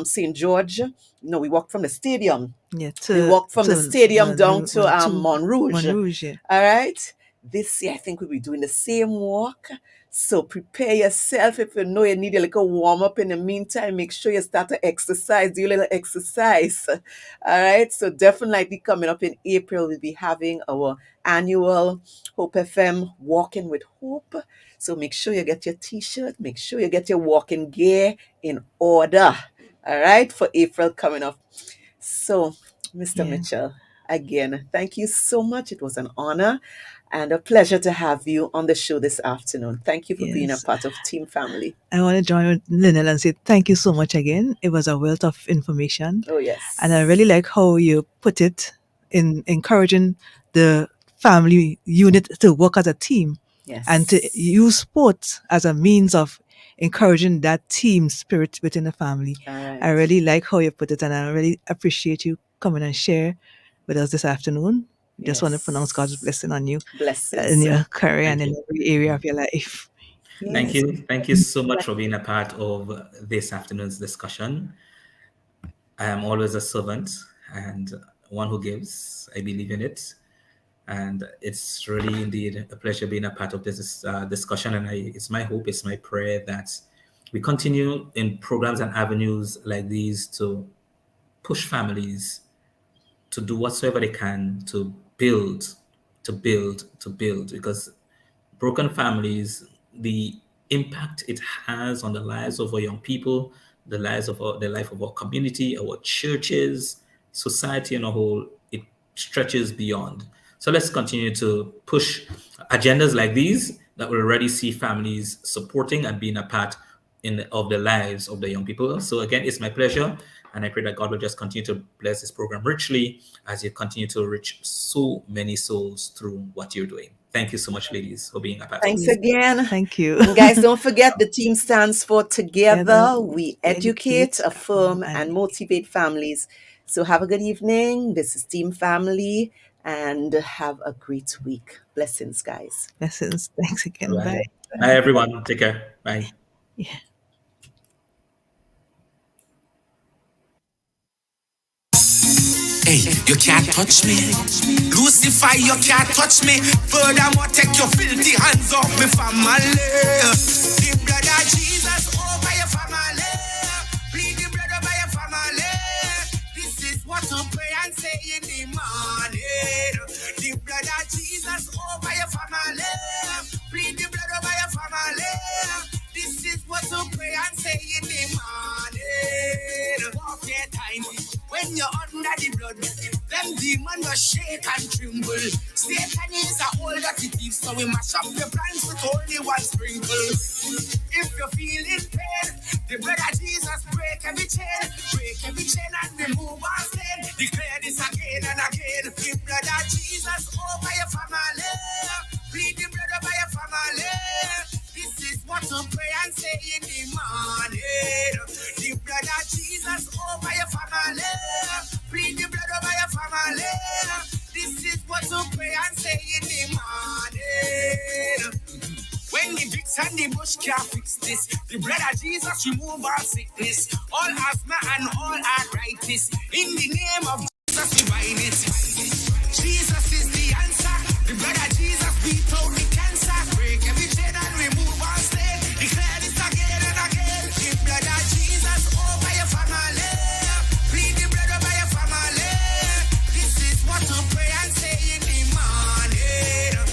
St. George. No, we walked from the stadium. yeah, We walked from the stadium down to to Montrouge. Montrouge, yeah. All right. This year, I think we'll be doing the same walk. So prepare yourself. If you know you need a little warm up in the meantime, make sure you start to exercise, do a little exercise. All right. So definitely coming up in April, we'll be having our annual Hope FM Walking with Hope. So make sure you get your t-shirt, make sure you get your walking gear in order. All right. For April coming up. So, Mr. Yeah. Mitchell, again, thank you so much. It was an honor and a pleasure to have you on the show this afternoon. Thank you for being a Yes. part of Team Family. I want to join with Lynelle and say thank you so much again. It was a wealth of information. Oh, yes. And I really like how you put it in encouraging the family unit to work as a team Yes. and to use sports as a means of encouraging that team spirit within the family. All I right. really like how you put it, and I really appreciate you coming and share with us this afternoon. Just want to pronounce God's Yes. blessing on you in Blessings. your career and Thank in you. every area of your life. Thank Yes. you. Thank you so much for being a part of this afternoon's discussion. I am always a servant and one who gives. I believe in it. And it's really indeed a pleasure being a part of this discussion. And it's my hope, it's my prayer that we continue in programs and avenues like these to push families to do whatsoever they can to build, to build, because broken families, the impact it has on the lives of our young people, the life of our community, our churches, society in a whole, it stretches beyond. So let's continue to push agendas like these that will already see families supporting and being a part of the lives of the young people. So again, it's my pleasure, and I pray that God will just continue to bless this program richly as you continue to reach so many souls through what you're doing. Thank you so much, ladies, for being a part of Thanks this. again. Thank you. And guys, don't forget the team stands for Together, Together We we Educate, educate, Affirm, and and Motivate Families. So have a good evening. This is Team Family, and have a great week. Blessings, guys. blessings. Thanks again. Bye. Bye. Bye, everyone. Take care. Bye. Yeah. Hey, you can't touch me. Lucifer, you can't touch me. Furthermore, take your filthy hands off me, family. The blood of Jesus over your family. Plead the blood over your family. This is what to pray and say in the morning. The blood of Jesus over your family. Plead the blood over your family. This is what to pray and say in the morning. Warfare time. When you're under the blood, them demons will shake and tremble. Satan is a whole dirty thief, so we mash up your plans with only one sprinkle. If you're feeling pain, the blood of Jesus break every chain and remove our stain. Declare this again and again. The blood of Jesus over your family. Plead the blood over your family. This is what to pray and say in the morning. The blood of Jesus over your family. Plead the blood over your family. This is what to pray and say in the morning. When the bricks and the bush can't fix this, the blood of Jesus remove all sickness, all asthma and all arthritis. In the name of Jesus we bind it. Jesus is the answer. The blood of